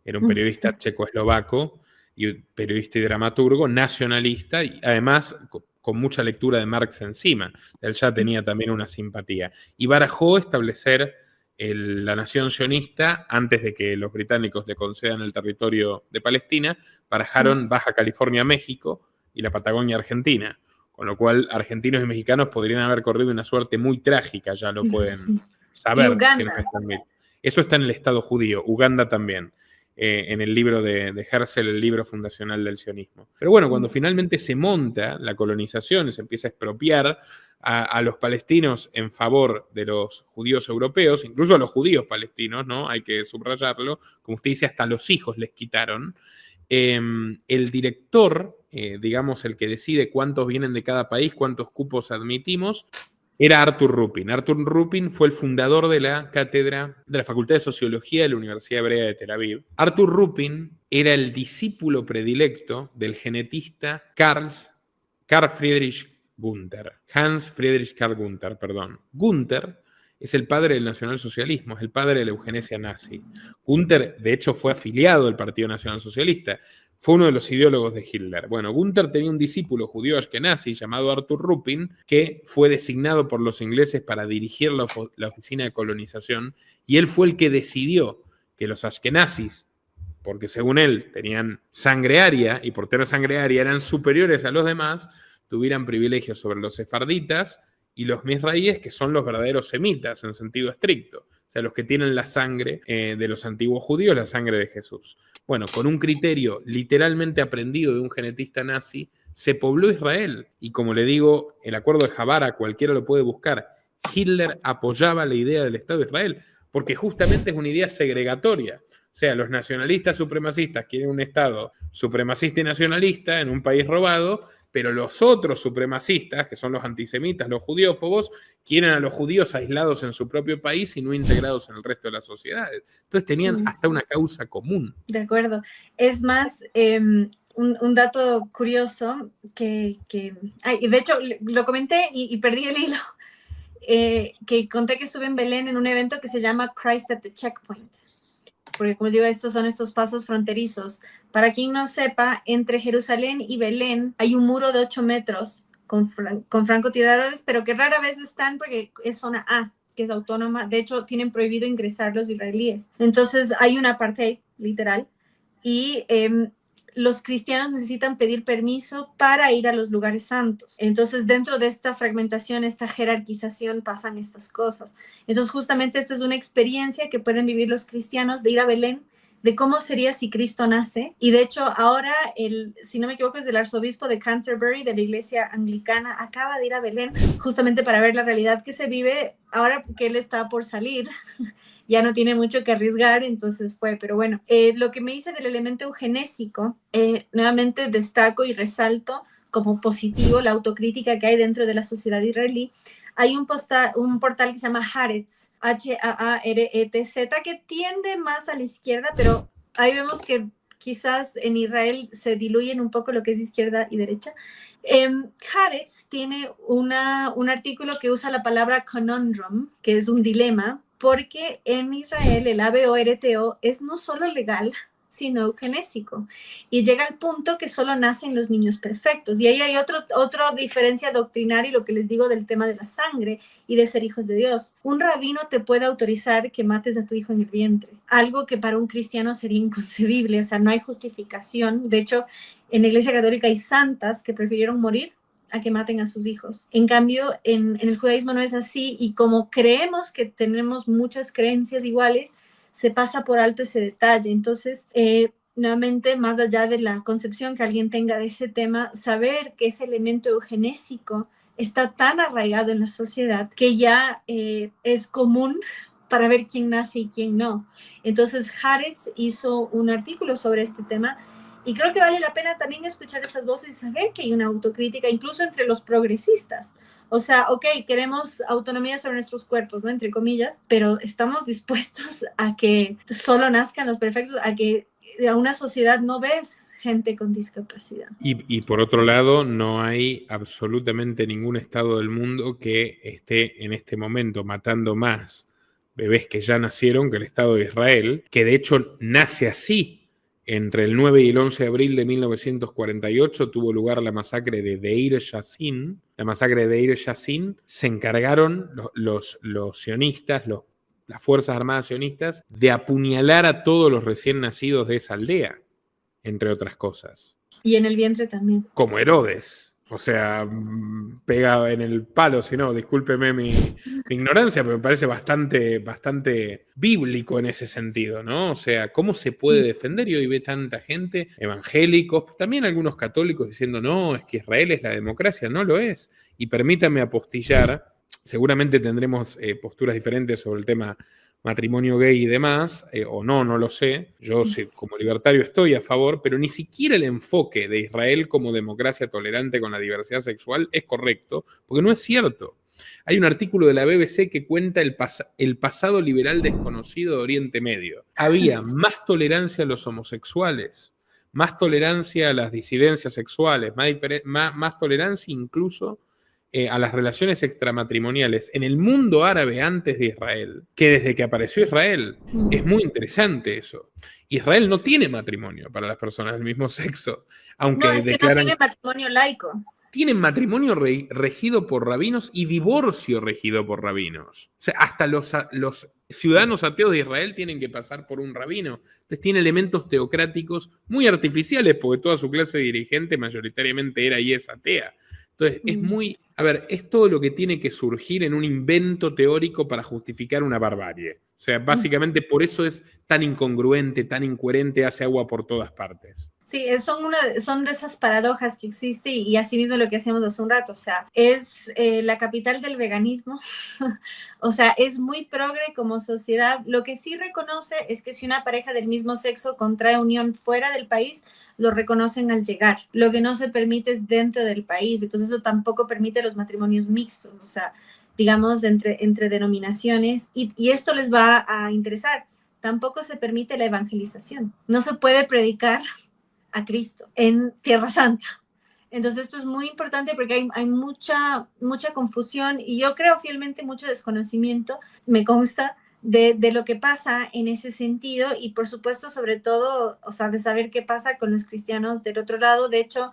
era un periodista checoslovaco, y periodista y dramaturgo, nacionalista, y además con mucha lectura de Marx encima. Él ya tenía también una simpatía. Y barajó establecer la nación sionista antes de que los británicos le concedan el territorio de Palestina. Barajaron Baja California, México, y la Patagonia, Argentina. Con lo cual, argentinos y mexicanos podrían haber corrido una suerte muy trágica, ya lo pueden saber. Y Uganda. Eso está en el Estado judío, Uganda también, en el libro de Herzl, el libro fundacional del sionismo. Pero bueno, cuando finalmente se monta la colonización y se empieza a expropiar a los palestinos en favor de los judíos europeos, incluso a los judíos palestinos, ¿no? Hay que subrayarlo, como usted dice, hasta los hijos les quitaron. El director, digamos, el que decide cuántos vienen de cada país, cuántos cupos admitimos, era Arthur Rupin. Arthur Rupin fue el fundador de la cátedra de la Facultad de Sociología de la Universidad Hebrea de Tel Aviv. Arthur Rupin era el discípulo predilecto del genetista Karl Friedrich Gunther. Hans Friedrich Karl Gunther, perdón. Gunther es el padre del nacionalsocialismo, es el padre de la eugenesia nazi. Gunther, de hecho, fue afiliado al Partido Nacional Socialista. Fue uno de los ideólogos de Hitler. Bueno, Gunther tenía un discípulo judío ashkenazi llamado Arthur Rupin, que fue designado por los ingleses para dirigir la oficina de colonización, y él fue el que decidió que los ashkenazis, porque según él tenían sangre aria, y por tener sangre aria eran superiores a los demás, tuvieran privilegios sobre los sefarditas y los misraíes, que son los verdaderos semitas en sentido estricto. O sea, los que tienen la sangre de los antiguos judíos, la sangre de Jesús. Bueno, con un criterio literalmente aprendido de un genetista nazi, se pobló Israel. Y como le digo, el acuerdo de Javara, cualquiera lo puede buscar. Hitler apoyaba la idea del Estado de Israel, porque justamente es una idea segregatoria. O sea, los nacionalistas supremacistas quieren un Estado supremacista y nacionalista en un país robado, pero los otros supremacistas, que son los antisemitas, los judiófobos, quieren a los judíos aislados en su propio país y no integrados en el resto de las sociedades. Entonces tenían hasta una causa común. De acuerdo. Es más, un dato curioso que de hecho lo comenté y perdí el hilo, que conté que estuve en Belén en un evento que se llama Christ at the Checkpoint. Porque como digo, estos son estos pasos fronterizos. Para quien no sepa, entre Jerusalén y Belén hay un muro de 8 metros con francotiradores, pero que rara vez están porque es zona A, que es autónoma. De hecho, tienen prohibido ingresar los israelíes. Entonces, hay un apartheid, literal, y los cristianos necesitan pedir permiso para ir a los lugares santos. Entonces, dentro de esta fragmentación, esta jerarquización, pasan estas cosas. Entonces, justamente esto es una experiencia que pueden vivir los cristianos de ir a Belén, de cómo sería si Cristo nace. Y de hecho, ahora, si no me equivoco, es el arzobispo de Canterbury, de la iglesia anglicana, acaba de ir a Belén justamente para ver la realidad que se vive ahora que él está por salir. Ya no tiene mucho que arriesgar, entonces fue. Pero bueno, lo que me dice del elemento eugenésico, nuevamente destaco y resalto como positivo la autocrítica que hay dentro de la sociedad israelí. Hay un portal que se llama Haaretz, H-A-A-R-E-T-Z, que tiende más a la izquierda, pero ahí vemos que quizás en Israel se diluyen un poco lo que es izquierda y derecha. Haaretz tiene un artículo que usa la palabra conundrum, que es un dilema, porque en Israel el aborto es no solo legal, sino eugenésico. Y llega al punto que solo nacen los niños perfectos. Y ahí hay otra diferencia doctrinaria, lo que les digo del tema de la sangre y de ser hijos de Dios. Un rabino te puede autorizar que mates a tu hijo en el vientre, algo que para un cristiano sería inconcebible. O sea, no hay justificación. De hecho, en la Iglesia Católica hay santas que prefirieron morir a que maten a sus hijos. En cambio, en el judaísmo no es así, y como creemos que tenemos muchas creencias iguales, se pasa por alto ese detalle. Entonces, nuevamente, más allá de la concepción que alguien tenga de ese tema, saber que ese elemento eugenésico está tan arraigado en la sociedad que ya es común para ver quién nace y quién no. Entonces, Haaretz hizo un artículo sobre este tema, y creo que vale la pena también escuchar esas voces y saber que hay una autocrítica, incluso entre los progresistas. O sea, ok, queremos autonomía sobre nuestros cuerpos, ¿no? Entre comillas, pero estamos dispuestos a que solo nazcan los perfectos, a que a una sociedad no ves gente con discapacidad. Y por otro lado, no hay absolutamente ningún estado del mundo que esté en este momento matando más bebés que ya nacieron que el Estado de Israel, que de hecho nace así Entre el 9 y el 11 de abril de 1948 tuvo lugar la masacre de Deir Yassin. La masacre de Deir Yassin se encargaron los sionistas, las Fuerzas Armadas sionistas, de apuñalar a todos los recién nacidos de esa aldea, entre otras cosas. Y en el vientre también. Como Herodes. O sea, pega en el palo, si no, discúlpeme mi ignorancia, pero me parece bastante bíblico en ese sentido, ¿no? O sea, ¿cómo se puede defender? Y hoy ve tanta gente, evangélicos, también algunos católicos diciendo, no, es que Israel es la democracia, no lo es. Y permítame apostillar, seguramente tendremos posturas diferentes sobre el tema matrimonio gay y demás, o no lo sé. Yo como libertario estoy a favor, pero ni siquiera el enfoque de Israel como democracia tolerante con la diversidad sexual es correcto, porque no es cierto. Hay un artículo de la BBC que cuenta el pasado liberal desconocido de Oriente Medio. Había más tolerancia a los homosexuales, más tolerancia a las disidencias sexuales, más tolerancia incluso a las relaciones extramatrimoniales en el mundo árabe antes de Israel, que desde que apareció Israel. Es muy interesante eso. Israel no tiene matrimonio para las personas del mismo sexo, aunque no, es que no tiene matrimonio laico. Tienen matrimonio regido por rabinos y divorcio regido por rabinos. O sea, hasta los ciudadanos ateos de Israel tienen que pasar por un rabino. Entonces tiene elementos teocráticos muy artificiales, porque toda su clase dirigente mayoritariamente era y es atea. Entonces, es todo lo que tiene que surgir en un invento teórico para justificar una barbarie. O sea, básicamente por eso es tan incongruente, tan incoherente, hace agua por todas partes. Sí, son de esas paradojas que existen y así mismo lo que hacíamos hace un rato, o sea, es la capital del veganismo, o sea, es muy progre como sociedad. Lo que sí reconoce es que si una pareja del mismo sexo contrae unión fuera del país, lo reconocen al llegar. Lo que no se permite es dentro del país, entonces eso tampoco permite los matrimonios mixtos, o sea, digamos, entre denominaciones, y esto les va a interesar. Tampoco se permite la evangelización. No se puede predicar a Cristo en Tierra Santa. Entonces esto es muy importante porque hay mucha confusión y yo creo fielmente mucho desconocimiento, me consta, de lo que pasa en ese sentido y por supuesto sobre todo, o sea, de saber qué pasa con los cristianos del otro lado. De hecho,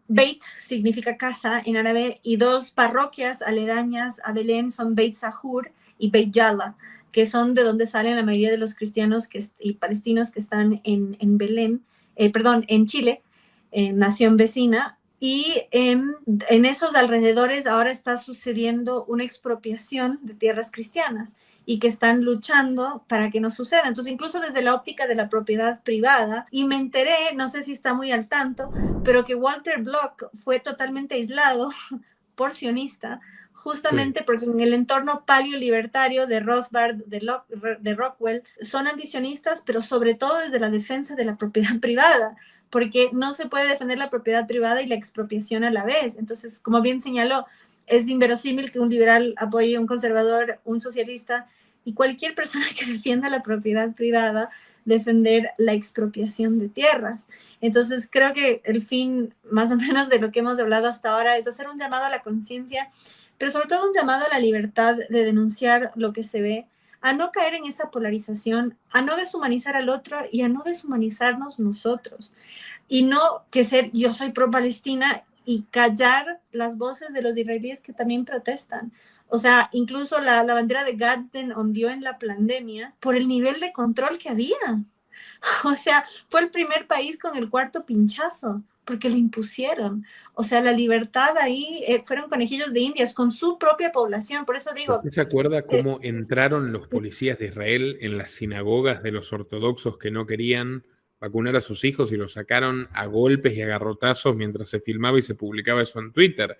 Beit significa casa en árabe y dos parroquias aledañas a Belén son Beit Sahur y Beit Yala, que son de donde salen la mayoría de los cristianos y palestinos que están en Belén, en Chile, nación vecina, y en esos alrededores ahora está sucediendo una expropiación de tierras cristianas y que están luchando para que no suceda. Entonces, incluso desde la óptica de la propiedad privada, y me enteré, no sé si está muy al tanto, pero que Walter Block fue totalmente aislado por sionista, justamente porque en el entorno paleolibertario de Rothbard, de Rockwell, son antisionistas, pero sobre todo desde la defensa de la propiedad privada, porque no se puede defender la propiedad privada y la expropiación a la vez. Entonces, como bien señaló, es inverosímil que un liberal apoye a un conservador, un socialista, y cualquier persona que defienda la propiedad privada defender la expropiación de tierras. Entonces, creo que el fin, más o menos, de lo que hemos hablado hasta ahora es hacer un llamado a la conciencia, pero sobre todo un llamado a la libertad de denunciar lo que se ve, a no caer en esa polarización, a no deshumanizar al otro y a no deshumanizarnos nosotros. Y no que ser yo soy pro-Palestina y callar las voces de los israelíes que también protestan. O sea, incluso la bandera de Gadsden ondeó en la pandemia por el nivel de control que había. O sea, fue el primer país con el cuarto pinchazo, porque lo impusieron. O sea, la libertad ahí fueron conejillos de indias con su propia población. Por eso digo... ¿Usted se acuerda cómo entraron los policías de Israel en las sinagogas de los ortodoxos que no querían vacunar a sus hijos y los sacaron a golpes y a garrotazos mientras se filmaba y se publicaba eso en Twitter?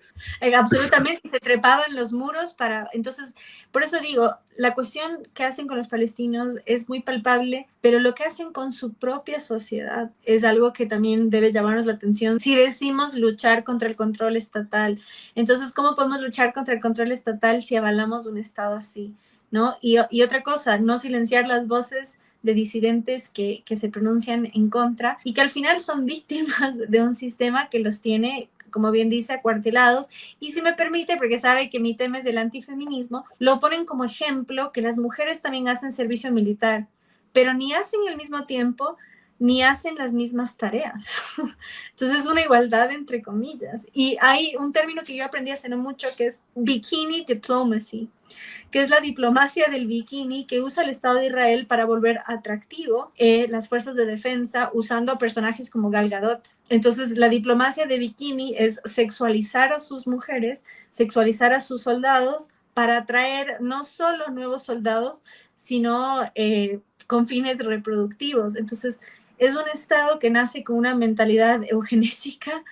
Absolutamente, se trepaban los muros para... Entonces, por eso digo, la cuestión que hacen con los palestinos es muy palpable, pero lo que hacen con su propia sociedad es algo que también debe llamarnos la atención. Si decimos luchar contra el control estatal, entonces, ¿cómo podemos luchar contra el control estatal si avalamos un Estado así? ¿No? Y otra cosa, no silenciar las voces de disidentes que se pronuncian en contra y que al final son víctimas de un sistema que los tiene, como bien dice, acuartelados. Y si me permite, porque sabe que mi tema es el antifeminismo, lo ponen como ejemplo que las mujeres también hacen servicio militar, pero ni hacen al mismo tiempo ni hacen las mismas tareas. Entonces es una igualdad entre comillas. Y hay un término que yo aprendí hace no mucho que es bikini diplomacy, que es la diplomacia del bikini que usa el Estado de Israel para volver atractivo las fuerzas de defensa usando a personajes como Gal Gadot. Entonces la diplomacia de bikini es sexualizar a sus mujeres, sexualizar a sus soldados para atraer no solo nuevos soldados, sino con fines reproductivos. Entonces es un Estado que nace con una mentalidad eugenésica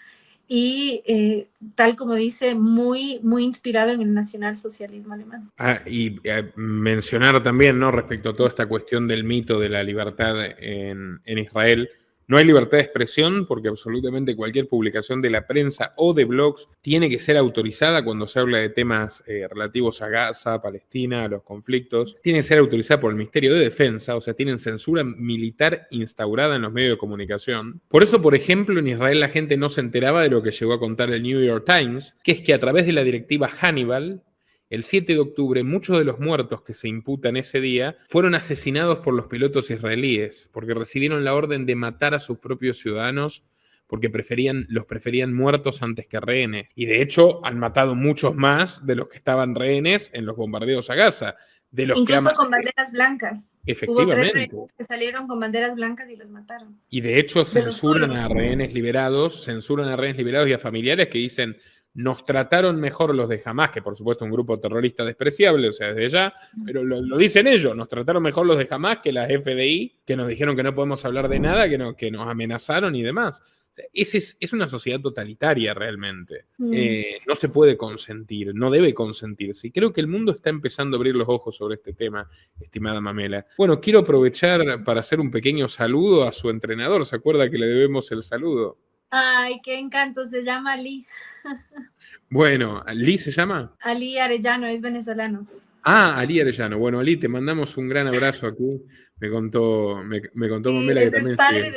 y tal como dice, muy, muy inspirado en el nacionalsocialismo alemán. Y mencionar también, ¿no? Respecto a toda esta cuestión del mito de la libertad en Israel, no hay libertad de expresión porque absolutamente cualquier publicación de la prensa o de blogs tiene que ser autorizada cuando se habla de temas relativos a Gaza, a Palestina, a los conflictos. Tiene que ser autorizada por el Ministerio de Defensa, o sea, tienen censura militar instaurada en los medios de comunicación. Por eso, por ejemplo, en Israel la gente no se enteraba de lo que llegó a contar el New York Times, que es que a través de la directiva Hannibal, el 7 de octubre, muchos de los muertos que se imputan ese día fueron asesinados por los pilotos israelíes, porque recibieron la orden de matar a sus propios ciudadanos porque los preferían muertos antes que rehenes. Y de hecho han matado muchos más de los que estaban rehenes en los bombardeos a Gaza. De los Incluso que con banderas blancas. Efectivamente. Hubo 3 rehenes que salieron con banderas blancas y los mataron. Y de hecho De los censuran suyos. a rehenes liberados y a familiares que dicen: nos trataron mejor los de Hamas, que por supuesto es un grupo terrorista despreciable, o sea, desde ya, pero lo dicen ellos, nos trataron mejor los de Hamas que las FDI, que nos dijeron que no podemos hablar de nada, que nos amenazaron y demás. O sea, es una sociedad totalitaria realmente. No se puede consentir, no debe consentirse. Y creo que el mundo está empezando a abrir los ojos sobre este tema, estimada Mamela. Bueno, quiero aprovechar para hacer un pequeño saludo a su entrenador. ¿Se acuerda que le debemos el saludo? Ay, qué encanto, se llama Ali. Bueno, ¿Ali se llama? Ali Arellano, es venezolano. Ah, Ali Arellano. Bueno, Ali, te mandamos un gran abrazo aquí. Me contó Mamela que también sigue.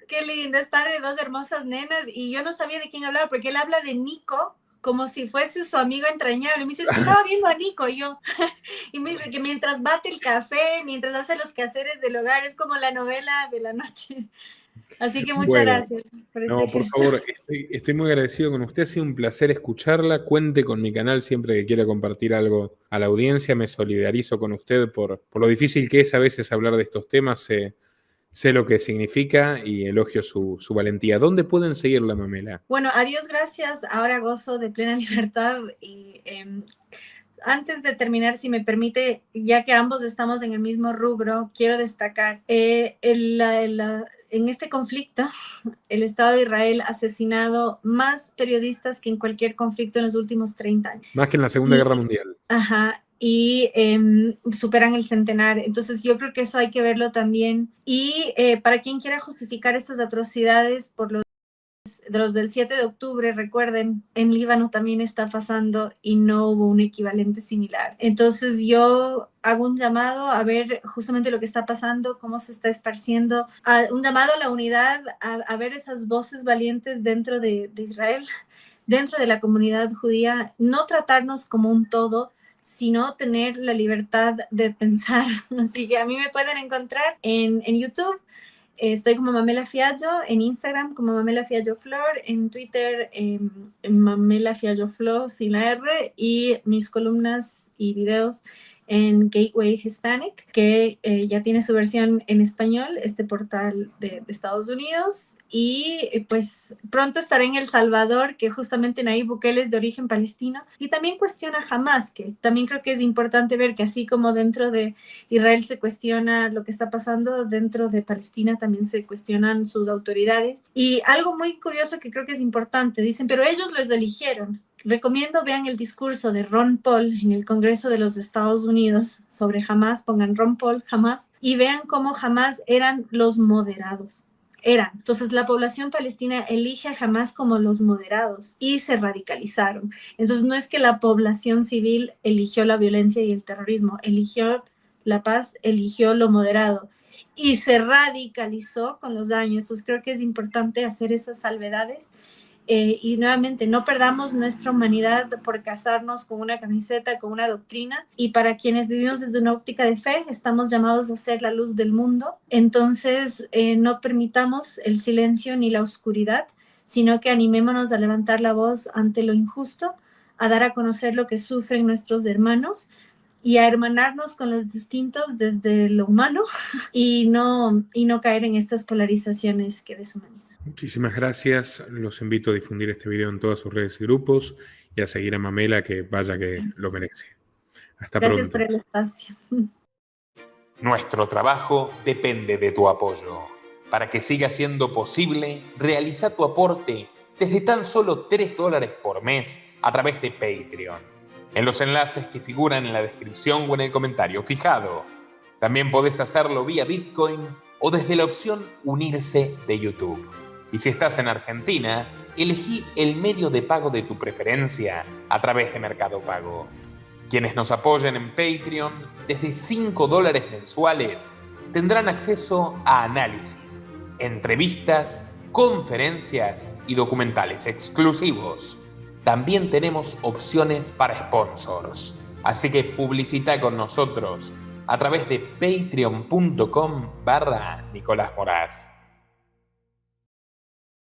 Qué lindo, es padre de 2 hermosas nenas y yo no sabía de quién hablaba porque él habla de Nico como si fuese su amigo entrañable. Me dice, es que estaba viendo a Nico y yo. Y me dice que mientras bate el café, mientras hace los quehaceres del hogar, es como la novela de la noche. Así que muchas gracias por ese No, por gesto. favor, estoy muy agradecido con usted. Ha sido un placer escucharla. Cuente con mi canal siempre que quiera compartir algo a la audiencia. Me solidarizo con usted por lo difícil que es a veces hablar de estos temas. Sé lo que significa y elogio su valentía. ¿Dónde pueden seguirla, Mamela? Bueno, adiós, gracias. Ahora gozo de plena libertad y antes de terminar, si me permite, ya que ambos estamos en el mismo rubro, quiero destacar en este conflicto, el Estado de Israel ha asesinado más periodistas que en cualquier conflicto en los últimos 30 años. Más que en la Segunda Guerra Mundial. Ajá. Y superan el centenar. Entonces yo creo que eso hay que verlo también. Y para quien quiera justificar estas atrocidades por los del 7 de octubre, recuerden, en Líbano también está pasando y no hubo un equivalente similar. Entonces yo hago un llamado a ver justamente lo que está pasando, cómo se está esparciendo, un llamado a la unidad, a ver esas voces valientes dentro de Israel, dentro de la comunidad judía, no tratarnos como un todo, sino tener la libertad de pensar. Así que a mí me pueden encontrar en YouTube. Estoy como Mamela Fiallo, en Instagram como Mamela Fiallo Flor, en Twitter en Mamela Fiallo Flor sin la R, y mis columnas y videos en Gateway Hispanic, que ya tiene su versión en español, este portal de Estados Unidos. Y pues pronto estaré en El Salvador, que justamente Nayib Bukele es de origen palestino, y también cuestiona Hamas, que también creo que es importante ver que así como dentro de Israel se cuestiona lo que está pasando, dentro de Palestina también se cuestionan sus autoridades. Y algo muy curioso que creo que es importante, dicen, pero ellos los eligieron. Recomiendo vean el discurso de Ron Paul en el Congreso de los Estados Unidos sobre Hamas, pongan Ron Paul, Hamas, y vean cómo Hamas eran los moderados. Entonces la población palestina elige a Hamas como los moderados y se radicalizaron. Entonces no es que la población civil eligió la violencia y el terrorismo, eligió la paz, eligió lo moderado y se radicalizó con los años. Entonces creo que es importante hacer esas salvedades y nuevamente no perdamos nuestra humanidad por casarnos con una camiseta, con una doctrina, y para quienes vivimos desde una óptica de fe estamos llamados a ser la luz del mundo. Entonces no permitamos el silencio ni la oscuridad, sino que animémonos a levantar la voz ante lo injusto, a dar a conocer lo que sufren nuestros hermanos y a hermanarnos con los distintos desde lo humano y no caer en estas polarizaciones que deshumanizan. Muchísimas gracias. Los invito a difundir este video en todas sus redes y grupos y a seguir a Mamela, que vaya que lo merece. Hasta pronto. Gracias por el espacio. Nuestro trabajo depende de tu apoyo. Para que siga siendo posible, realiza tu aporte desde tan solo $3 por mes a través de Patreon, en los enlaces que figuran en la descripción o en el comentario fijado. También podés hacerlo vía Bitcoin o desde la opción Unirse de YouTube. Y si estás en Argentina, elegí el medio de pago de tu preferencia a través de Mercado Pago. Quienes nos apoyen en Patreon desde $5 mensuales tendrán acceso a análisis, entrevistas, conferencias y documentales exclusivos. También tenemos opciones para sponsors, así que publicita con nosotros a través de patreon.com/Nicolás Moraz.